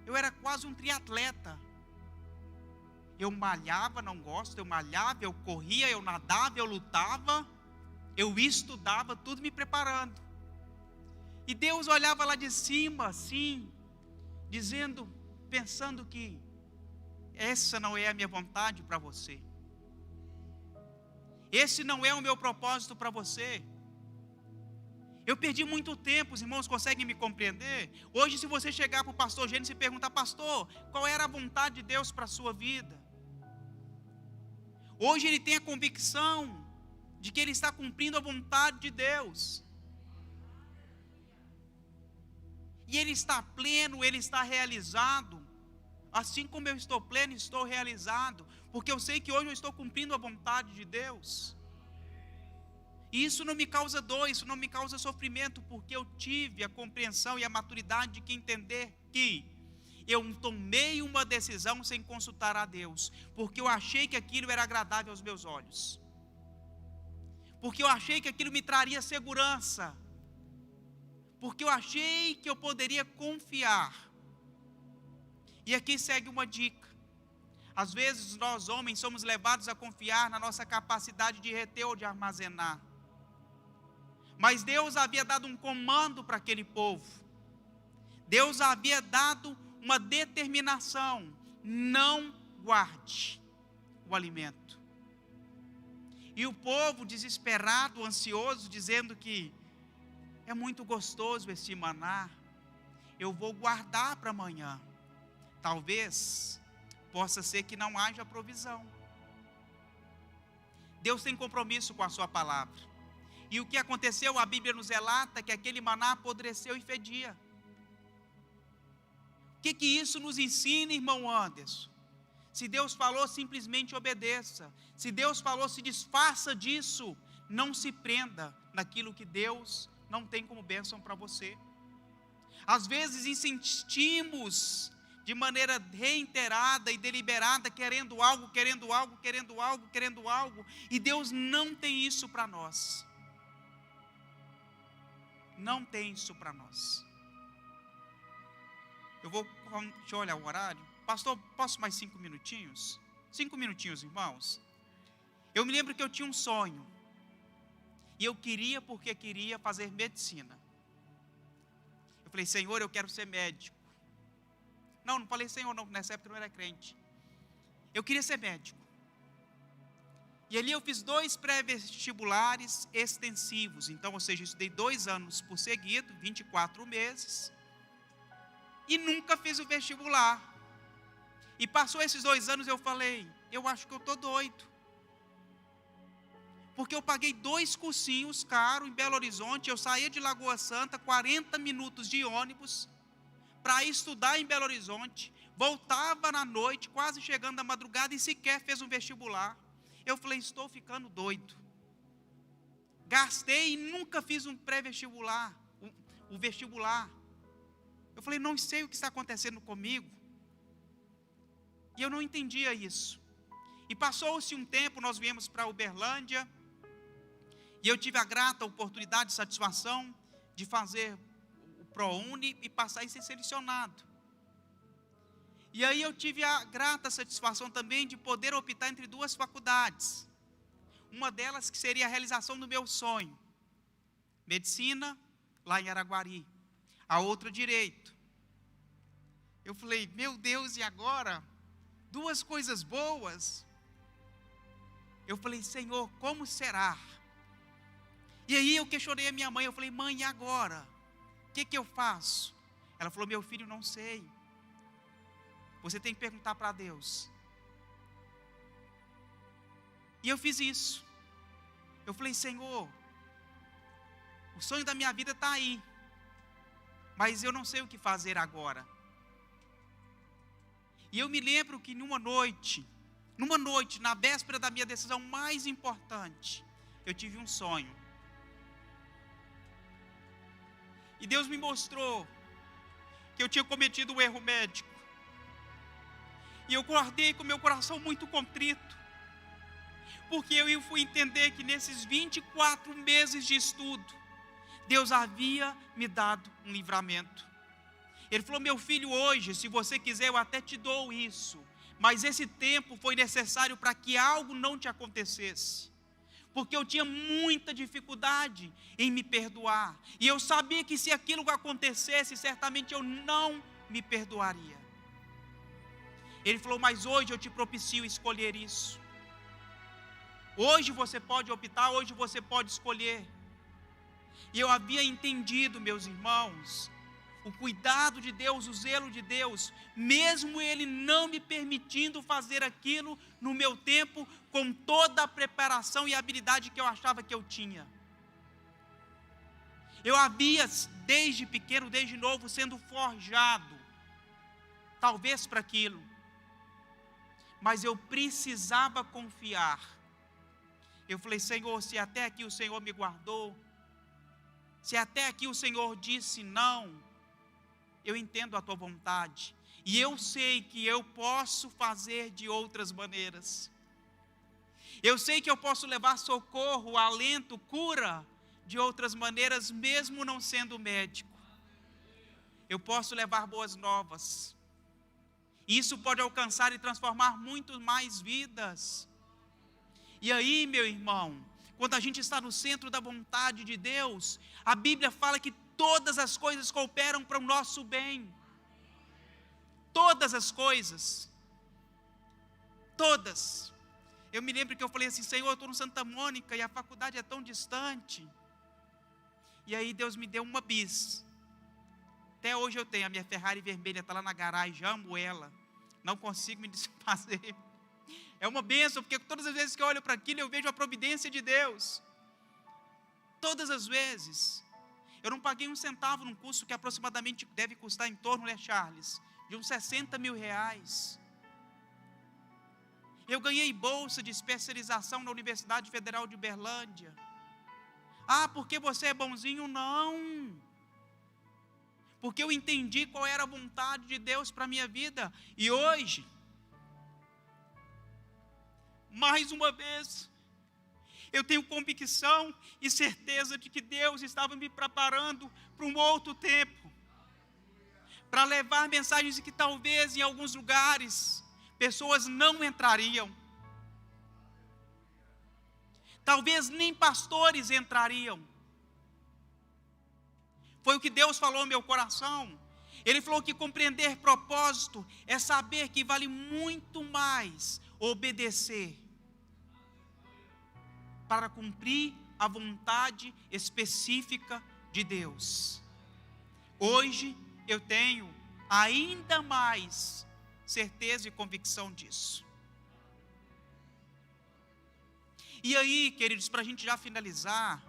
Eu era quase um triatleta. Eu malhava, não gosto, eu malhava, eu corria, eu nadava, eu lutava, eu estudava, tudo me preparando. E Deus olhava lá de cima, assim, dizendo, pensando que essa não é a minha vontade para você. Esse não é o meu propósito para você. Eu perdi muito tempo, os irmãos conseguem me compreender? Hoje, se você chegar para o pastor Gênesis e perguntar, pastor, qual era a vontade de Deus para a sua vida? Hoje ele tem a convicção de que ele está cumprindo a vontade de Deus. E ele está pleno, ele está realizado. Assim como eu estou pleno, estou realizado. Porque eu sei que hoje eu estou cumprindo a vontade de Deus. E isso não me causa dor, isso não me causa sofrimento, porque eu tive a compreensão e a maturidade de entender que eu tomei uma decisão sem consultar a Deus, porque eu achei que aquilo era agradável aos meus olhos, porque eu achei que aquilo me traria segurança, porque eu achei que eu poderia confiar. E aqui segue uma dica. Às vezes nós homens somos levados a confiar na nossa capacidade de reter ou de armazenar. Mas Deus havia dado um comando para aquele povo. Deus havia dado uma determinação: não guarde o alimento. E o povo desesperado, ansioso, dizendo que é muito gostoso esse maná, eu vou guardar para amanhã. Talvez possa ser que não haja provisão. Deus tem compromisso com a sua palavra. E o que aconteceu, a Bíblia nos relata que aquele maná apodreceu e fedia. O que isso nos ensina, irmão Anderson? Se Deus falou, simplesmente obedeça. Se Deus falou, se desfaça disso. Não se prenda naquilo que Deus não tem como bênção para você. Às vezes insistimos de maneira reiterada e deliberada, querendo algo, e Deus não tem isso para nós. não tem isso para nós. Deixa eu olhar o horário. Pastor, posso mais 5 minutinhos? 5 minutinhos, irmãos. Eu me lembro que eu tinha um sonho. E eu queria porque queria fazer medicina. Eu falei, Senhor, eu quero ser médico. Não falei Senhor não, nessa época eu não era crente. Eu queria ser médico. E ali eu fiz 2 pré-vestibulares extensivos. Então, ou seja, eu estudei 2 anos por seguido, 24 meses. E nunca fiz o vestibular. E passou esses 2 anos, eu falei, eu acho que eu estou doido. Porque eu paguei 2 cursinhos caros em Belo Horizonte, eu saía de Lagoa Santa, 40 minutos de ônibus, para estudar em Belo Horizonte, voltava na noite, quase chegando à madrugada, e sequer fez um vestibular. Eu falei, estou ficando doido. Gastei e nunca fiz um pré-vestibular, o vestibular. Eu falei, não sei o que está acontecendo comigo. E eu não entendia isso. E passou-se um tempo, nós viemos para Uberlândia, e eu tive a grata oportunidade e satisfação de fazer o ProUni e passar e ser selecionado. E aí eu tive a grata satisfação também de poder optar entre 2 faculdades. Uma delas que seria a realização do meu sonho. Medicina, lá em Araguari. A outra, Direito. Eu falei, meu Deus, e agora? 2 coisas boas. Eu falei, Senhor, como será? E aí eu questionei a minha mãe, eu falei, mãe, e agora? O que eu faço? Ela falou, meu filho, não sei. Você tem que perguntar para Deus. E eu fiz isso. Eu falei, Senhor, o sonho da minha vida está aí. Mas eu não sei o que fazer agora. E eu me lembro que numa noite, na véspera da minha decisão mais importante, eu tive um sonho. E Deus me mostrou que eu tinha cometido um erro médico. E eu acordei com meu coração muito contrito. Porque eu fui entender que nesses 24 meses de estudo, Deus havia me dado um livramento. Ele falou, meu filho, hoje, se você quiser, eu até te dou isso. Mas esse tempo foi necessário para que algo não te acontecesse. Porque eu tinha muita dificuldade em me perdoar. E eu sabia que se aquilo acontecesse, certamente eu não me perdoaria. Ele falou, mas hoje eu te propicio escolher isso. Hoje você pode optar, hoje você pode escolher. E eu havia entendido, meus irmãos, o cuidado de Deus, o zelo de Deus, mesmo Ele não me permitindo fazer aquilo no meu tempo, com toda a preparação e habilidade que eu achava que eu tinha. Eu havia, desde pequeno, desde novo, sendo forjado, talvez para aquilo, mas eu precisava confiar. Eu falei, Senhor, se até aqui o Senhor me guardou, se até aqui o Senhor disse não, eu entendo a tua vontade, e eu sei que eu posso fazer de outras maneiras. Eu sei que eu posso levar socorro, alento, cura de outras maneiras, mesmo não sendo médico. Eu posso levar boas novas. Isso pode alcançar e transformar muito mais vidas. E aí, meu irmão, quando a gente está no centro da vontade de Deus, a Bíblia fala que todas as coisas cooperam para o nosso bem. Todas as coisas. Todas. Eu me lembro que eu falei assim, Senhor, eu estou no Santa Mônica e a faculdade é tão distante. E aí Deus me deu uma bis. Até hoje eu tenho a minha Ferrari vermelha, está lá na garagem, amo ela. Não consigo me desfazer. É uma bênção, porque todas as vezes que eu olho para aquilo, eu vejo a providência de Deus. Todas as vezes. Eu não paguei um centavo num curso que aproximadamente deve custar em torno, né, Charles, de uns 60 mil reais. Eu ganhei bolsa de especialização na Universidade Federal de Uberlândia. Ah, porque você é bonzinho? Não. Porque eu entendi qual era a vontade de Deus para a minha vida. E hoje, mais uma vez, Eu tenho convicção e certeza de que Deus estava me preparando para um outro tempo, para levar mensagens que talvez em alguns lugares pessoas não entrariam, talvez nem pastores entrariam. Foi o que Deus falou no meu coração. Ele falou que compreender propósito é saber que vale muito mais obedecer para cumprir a vontade específica de Deus. Hoje eu tenho ainda mais certeza e convicção disso. E aí, queridos, para a gente já finalizar,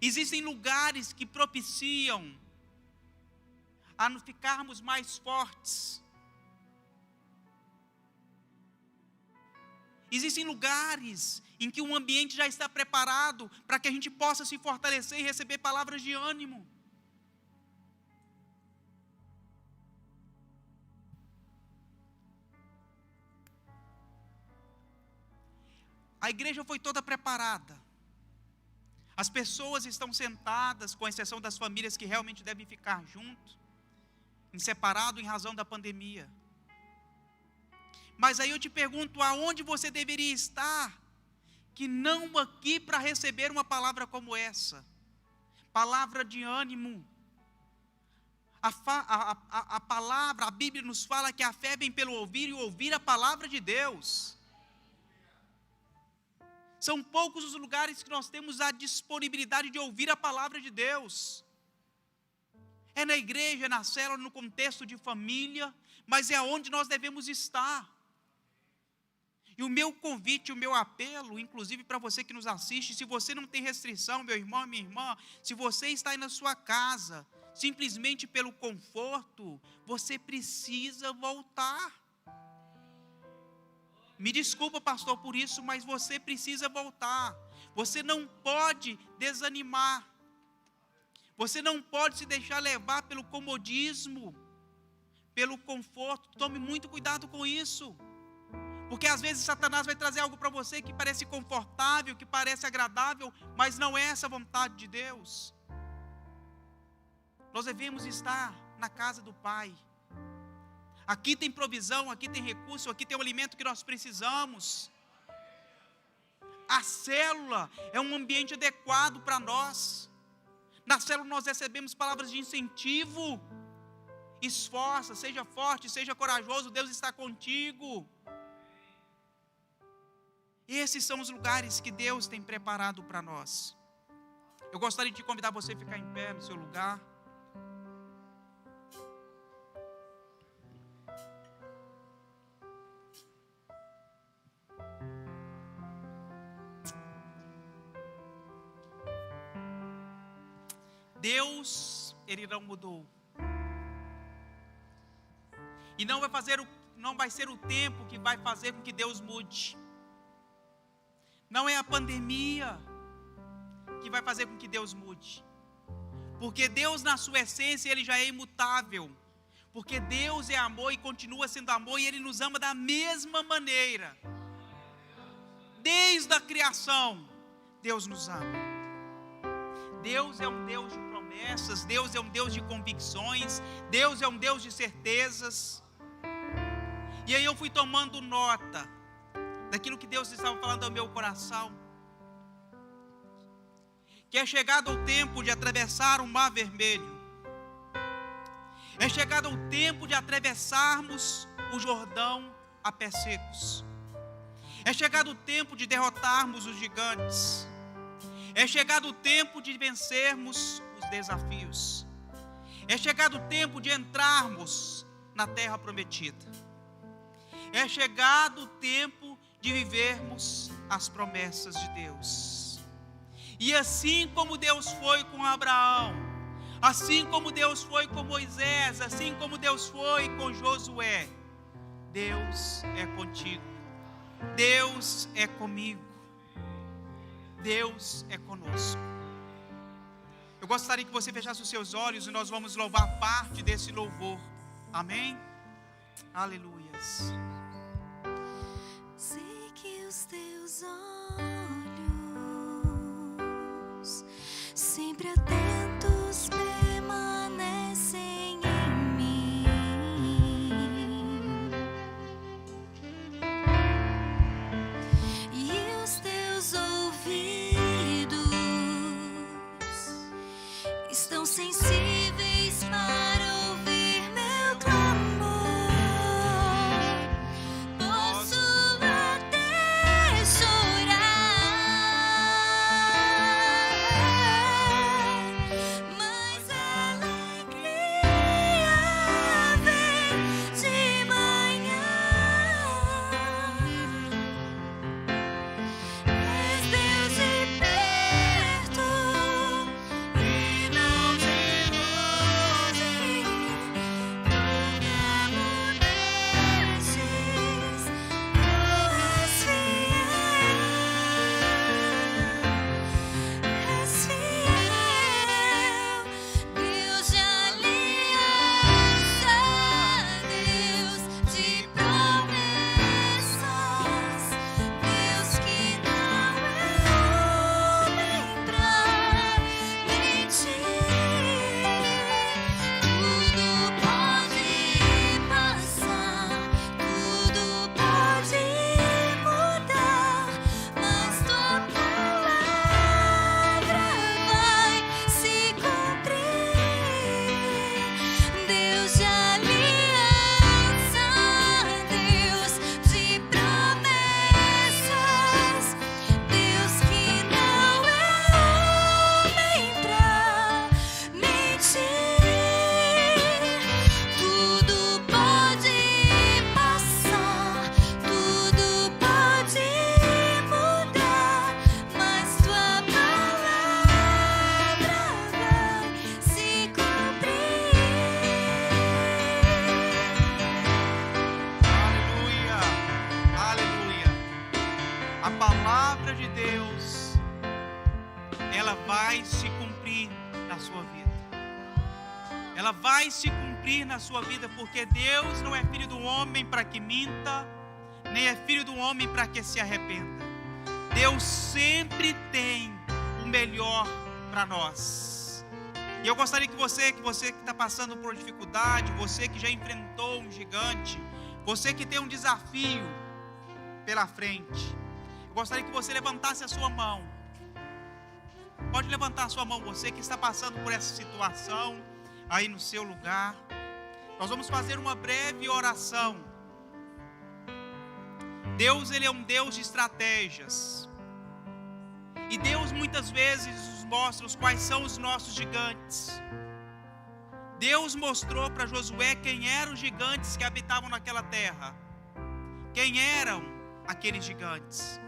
existem lugares que propiciam a nos ficarmos mais fortes. Existem lugares em que o ambiente já está preparado para que a gente possa se fortalecer e receber palavras de ânimo. A igreja foi toda preparada. As pessoas estão sentadas, com exceção das famílias que realmente devem ficar junto, em separado em razão da pandemia. Mas aí eu te pergunto, aonde você deveria estar, que não aqui para receber uma palavra como essa? Palavra de ânimo. A palavra, a Bíblia nos fala que a fé vem pelo ouvir e ouvir a palavra de Deus. São poucos os lugares que nós temos a disponibilidade de ouvir a palavra de Deus. É na igreja, é na célula, no contexto de família, mas é onde nós devemos estar. E o meu convite, o meu apelo, inclusive para você que nos assiste, se você não tem restrição, meu irmão, minha irmã, se você está aí na sua casa, simplesmente pelo conforto, você precisa voltar. Me desculpa, pastor, por isso, mas você precisa voltar. Você não pode desanimar. Você não pode se deixar levar pelo comodismo, pelo conforto. Tome muito cuidado com isso. Porque às vezes Satanás vai trazer algo para você que parece confortável, que parece agradável, mas não é essa a vontade de Deus. Nós devemos estar na casa do Pai. Aqui tem provisão, aqui tem recurso, aqui tem o alimento que nós precisamos. A célula é um ambiente adequado para nós. Na célula nós recebemos palavras de incentivo. Esforça, seja forte, seja corajoso, Deus está contigo. Esses são os lugares que Deus tem preparado para nós. Eu gostaria de convidar você a ficar em pé no seu lugar. Deus, Ele não mudou. E não vai ser o tempo que vai fazer com que Deus mude. Não é a pandemia que vai fazer com que Deus mude. Porque Deus, na sua essência, Ele já é imutável. Porque Deus é amor e continua sendo amor, e Ele nos ama da mesma maneira. Desde a criação, Deus nos ama. Deus é um Deus de promessas, Deus é um Deus de convicções, Deus é um Deus de certezas. E aí eu fui tomando nota daquilo que Deus estava falando ao meu coração. Que é chegado o tempo de atravessar o Mar Vermelho. É chegado o tempo de atravessarmos o Jordão a pés secos. É chegado o tempo de derrotarmos os gigantes. É chegado o tempo de vencermos os desafios. É chegado o tempo de entrarmos na terra prometida. É chegado o tempo de vivermos as promessas de Deus. E assim como Deus foi com Abraão, assim como Deus foi com Moisés, assim como Deus foi com Josué, Deus é contigo. Deus é comigo. Deus é conosco. Eu gostaria que você fechasse os seus olhos e nós vamos louvar parte desse louvor. Amém? Aleluias. Sei que os teus teus olhos, sempre atentos, permanecem em mim. E os teus ouvidos estão sensíveis para ouvir meu clamor. Posso até chorar, mas a alegria vem de manhã. És Deus de perto e não de longe, nunca mudastes, tu és fiel, Deus de aliança, Deus de promessas, Deus que não é homem pra mentir. Tudo pode passar, tudo pode mudar, mas tua palavra vai se cumprir. Deus de aliança, Deus de promessas, Deus que não é homem pra mentir. Tudo pode passar, tudo pode mudar, mas tua palavra vai se cumprir. Aleluia, aleluia. A palavra de Deus, ela vai se cumprir na sua vida. Ela vai se cumprir na sua vida, porque Deus não é filho do homem para que minta, nem é filho do homem para que se arrependa. Deus sempre tem o melhor para nós. E eu gostaria que você que está passando por dificuldade, você que já enfrentou um gigante, você que tem um desafio pela frente, eu gostaria que você levantasse a sua mão. Pode levantar a sua mão, você que está passando por essa situação aí no seu lugar. Nós vamos fazer uma breve oração. Deus, Ele é um Deus de estratégias. E Deus muitas vezes nos mostra quais são os nossos gigantes. Deus mostrou para Josué quem eram os gigantes que habitavam naquela terra. Quem eram aqueles gigantes?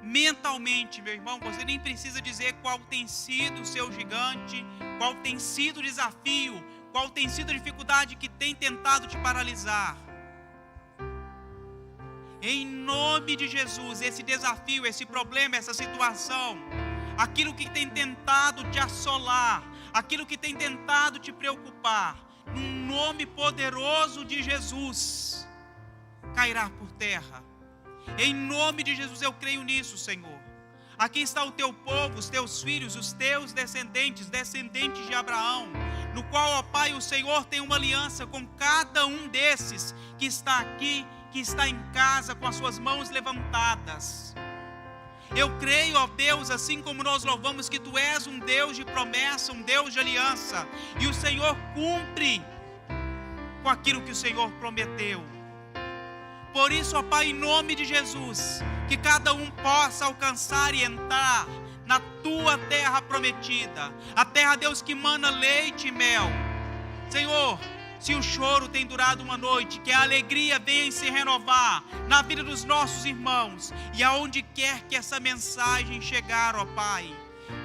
Mentalmente, meu irmão, você nem precisa dizer qual tem sido o seu gigante, qual tem sido o desafio, qual tem sido a dificuldade que tem tentado te paralisar. Em nome de Jesus, esse desafio, esse problema, essa situação, aquilo que tem tentado te assolar, aquilo que tem tentado te preocupar, no nome poderoso de Jesus, cairá por terra. Em nome de Jesus eu creio nisso, Senhor. Aqui está o teu povo, os teus filhos, os teus descendentes, descendentes de Abraão, no qual, ó Pai, o Senhor tem uma aliança com cada um desses que está aqui, que está em casa com as suas mãos levantadas. Eu creio, ó Deus, assim como nós louvamos que Tu és um Deus de promessa, um Deus de aliança, e o Senhor cumpre com aquilo que o Senhor prometeu. Por isso, ó Pai, em nome de Jesus, que cada um possa alcançar e entrar na Tua terra prometida, a terra, Deus, que mana leite e mel. Senhor, se o choro tem durado uma noite, que a alegria venha se renovar na vida dos nossos irmãos, e aonde quer que essa mensagem chegar, ó Pai,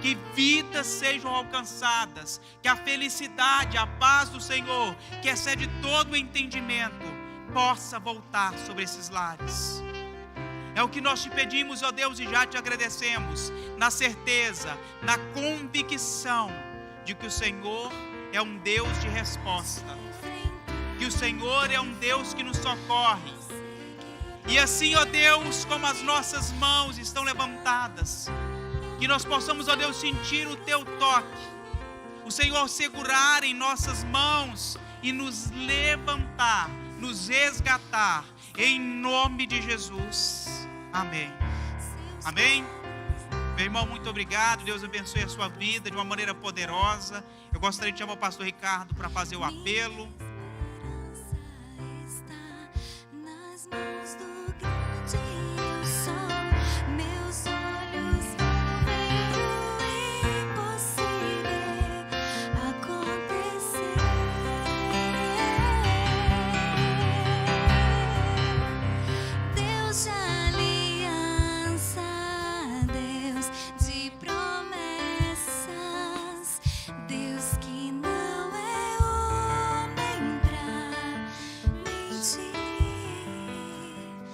que vidas sejam alcançadas, que a felicidade, a paz do Senhor, que excede todo o entendimento, possa voltar sobre esses lares. É o que nós te pedimos, ó Deus, e já te agradecemos, na certeza, na convicção de que o Senhor é um Deus de resposta, que o Senhor é um Deus que nos socorre, E assim, ó Deus, como as nossas mãos estão levantadas, que nós possamos, ó Deus, sentir o Teu toque, o Senhor segurar em nossas mãos e nos levantar, nos resgatar, em nome de Jesus. Amém. Amém. Meu irmão, muito obrigado. Deus abençoe a sua vida de uma maneira poderosa. Eu gostaria de chamar o pastor Ricardo para fazer o apelo.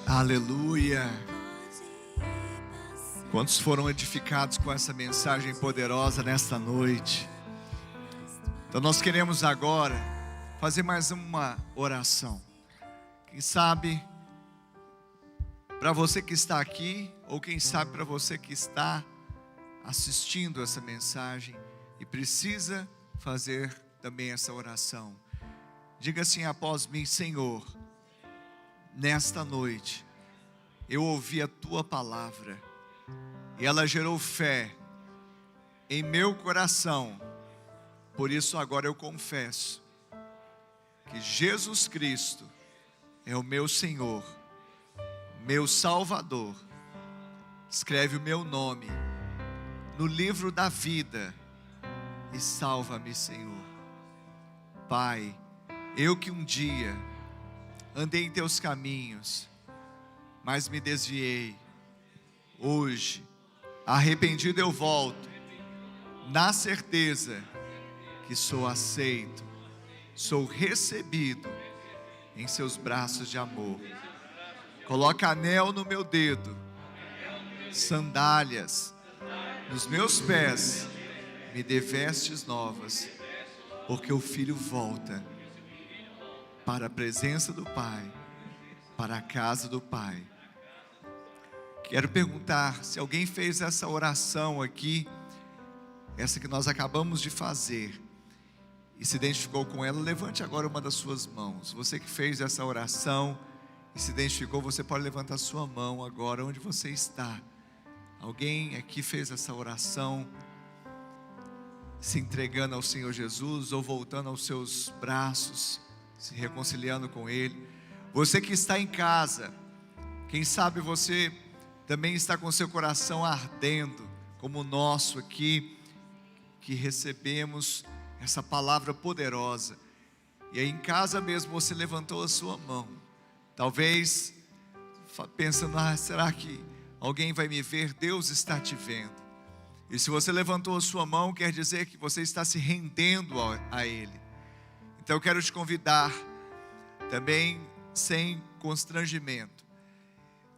Aleluia. Quantos foram edificados com essa mensagem poderosa nesta noite? Então nós queremos agora fazer mais uma oração. Quem sabe para você que está aqui, ou quem sabe para você que está assistindo essa mensagem e precisa fazer também essa oração. Diga assim após mim: Senhor, nesta noite eu ouvi a Tua palavra e ela gerou fé em meu coração. Por isso agora eu confesso que Jesus Cristo é o meu Senhor, meu Salvador. Escreve o meu nome no livro da vida e salva-me, Senhor. Pai, eu que um dia andei em Teus caminhos, mas me desviei. Hoje, arrependido eu volto, na certeza que sou aceito, sou recebido em Seus braços de amor. Coloca anel no meu dedo, sandálias nos meus pés, me dê vestes novas, porque o Filho volta para a presença do Pai, para a casa do Pai. Quero perguntar se alguém fez essa oração aqui, essa que nós acabamos de fazer, e se identificou com ela. Levante agora uma das suas mãos. Você que fez essa oração e se identificou, você pode levantar sua mão agora onde você está. Alguém aqui fez essa oração, se entregando ao Senhor Jesus, ou voltando aos seus braços, se reconciliando com Ele. Você que está em casa, quem sabe você também está com seu coração ardendo, como o nosso aqui, que recebemos essa palavra poderosa. E aí em casa mesmo você levantou a sua mão, talvez pensando: será que alguém vai me ver? Deus está te vendo. E se você levantou a sua mão, quer dizer que você está se rendendo a Ele. Então eu quero te convidar, também sem constrangimento,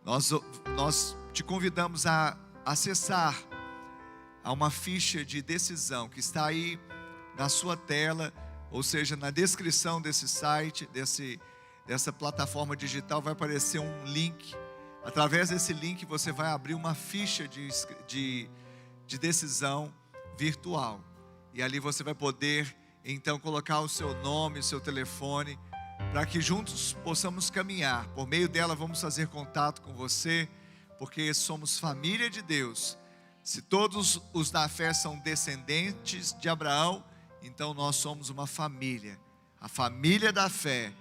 nós te convidamos a acessar a uma ficha de decisão que está aí na sua tela, ou seja, na descrição desse site, dessa plataforma digital, vai aparecer um link. Através desse link você vai abrir uma ficha de decisão virtual, e ali você vai poder então colocar o seu nome, o seu telefone, para que juntos possamos caminhar. Por meio dela vamos fazer contato com você, porque somos família de Deus. Se todos os da fé são descendentes de Abraão, então nós somos uma família, a família da fé,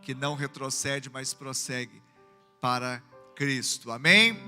que não retrocede, mas prossegue para Cristo. Amém?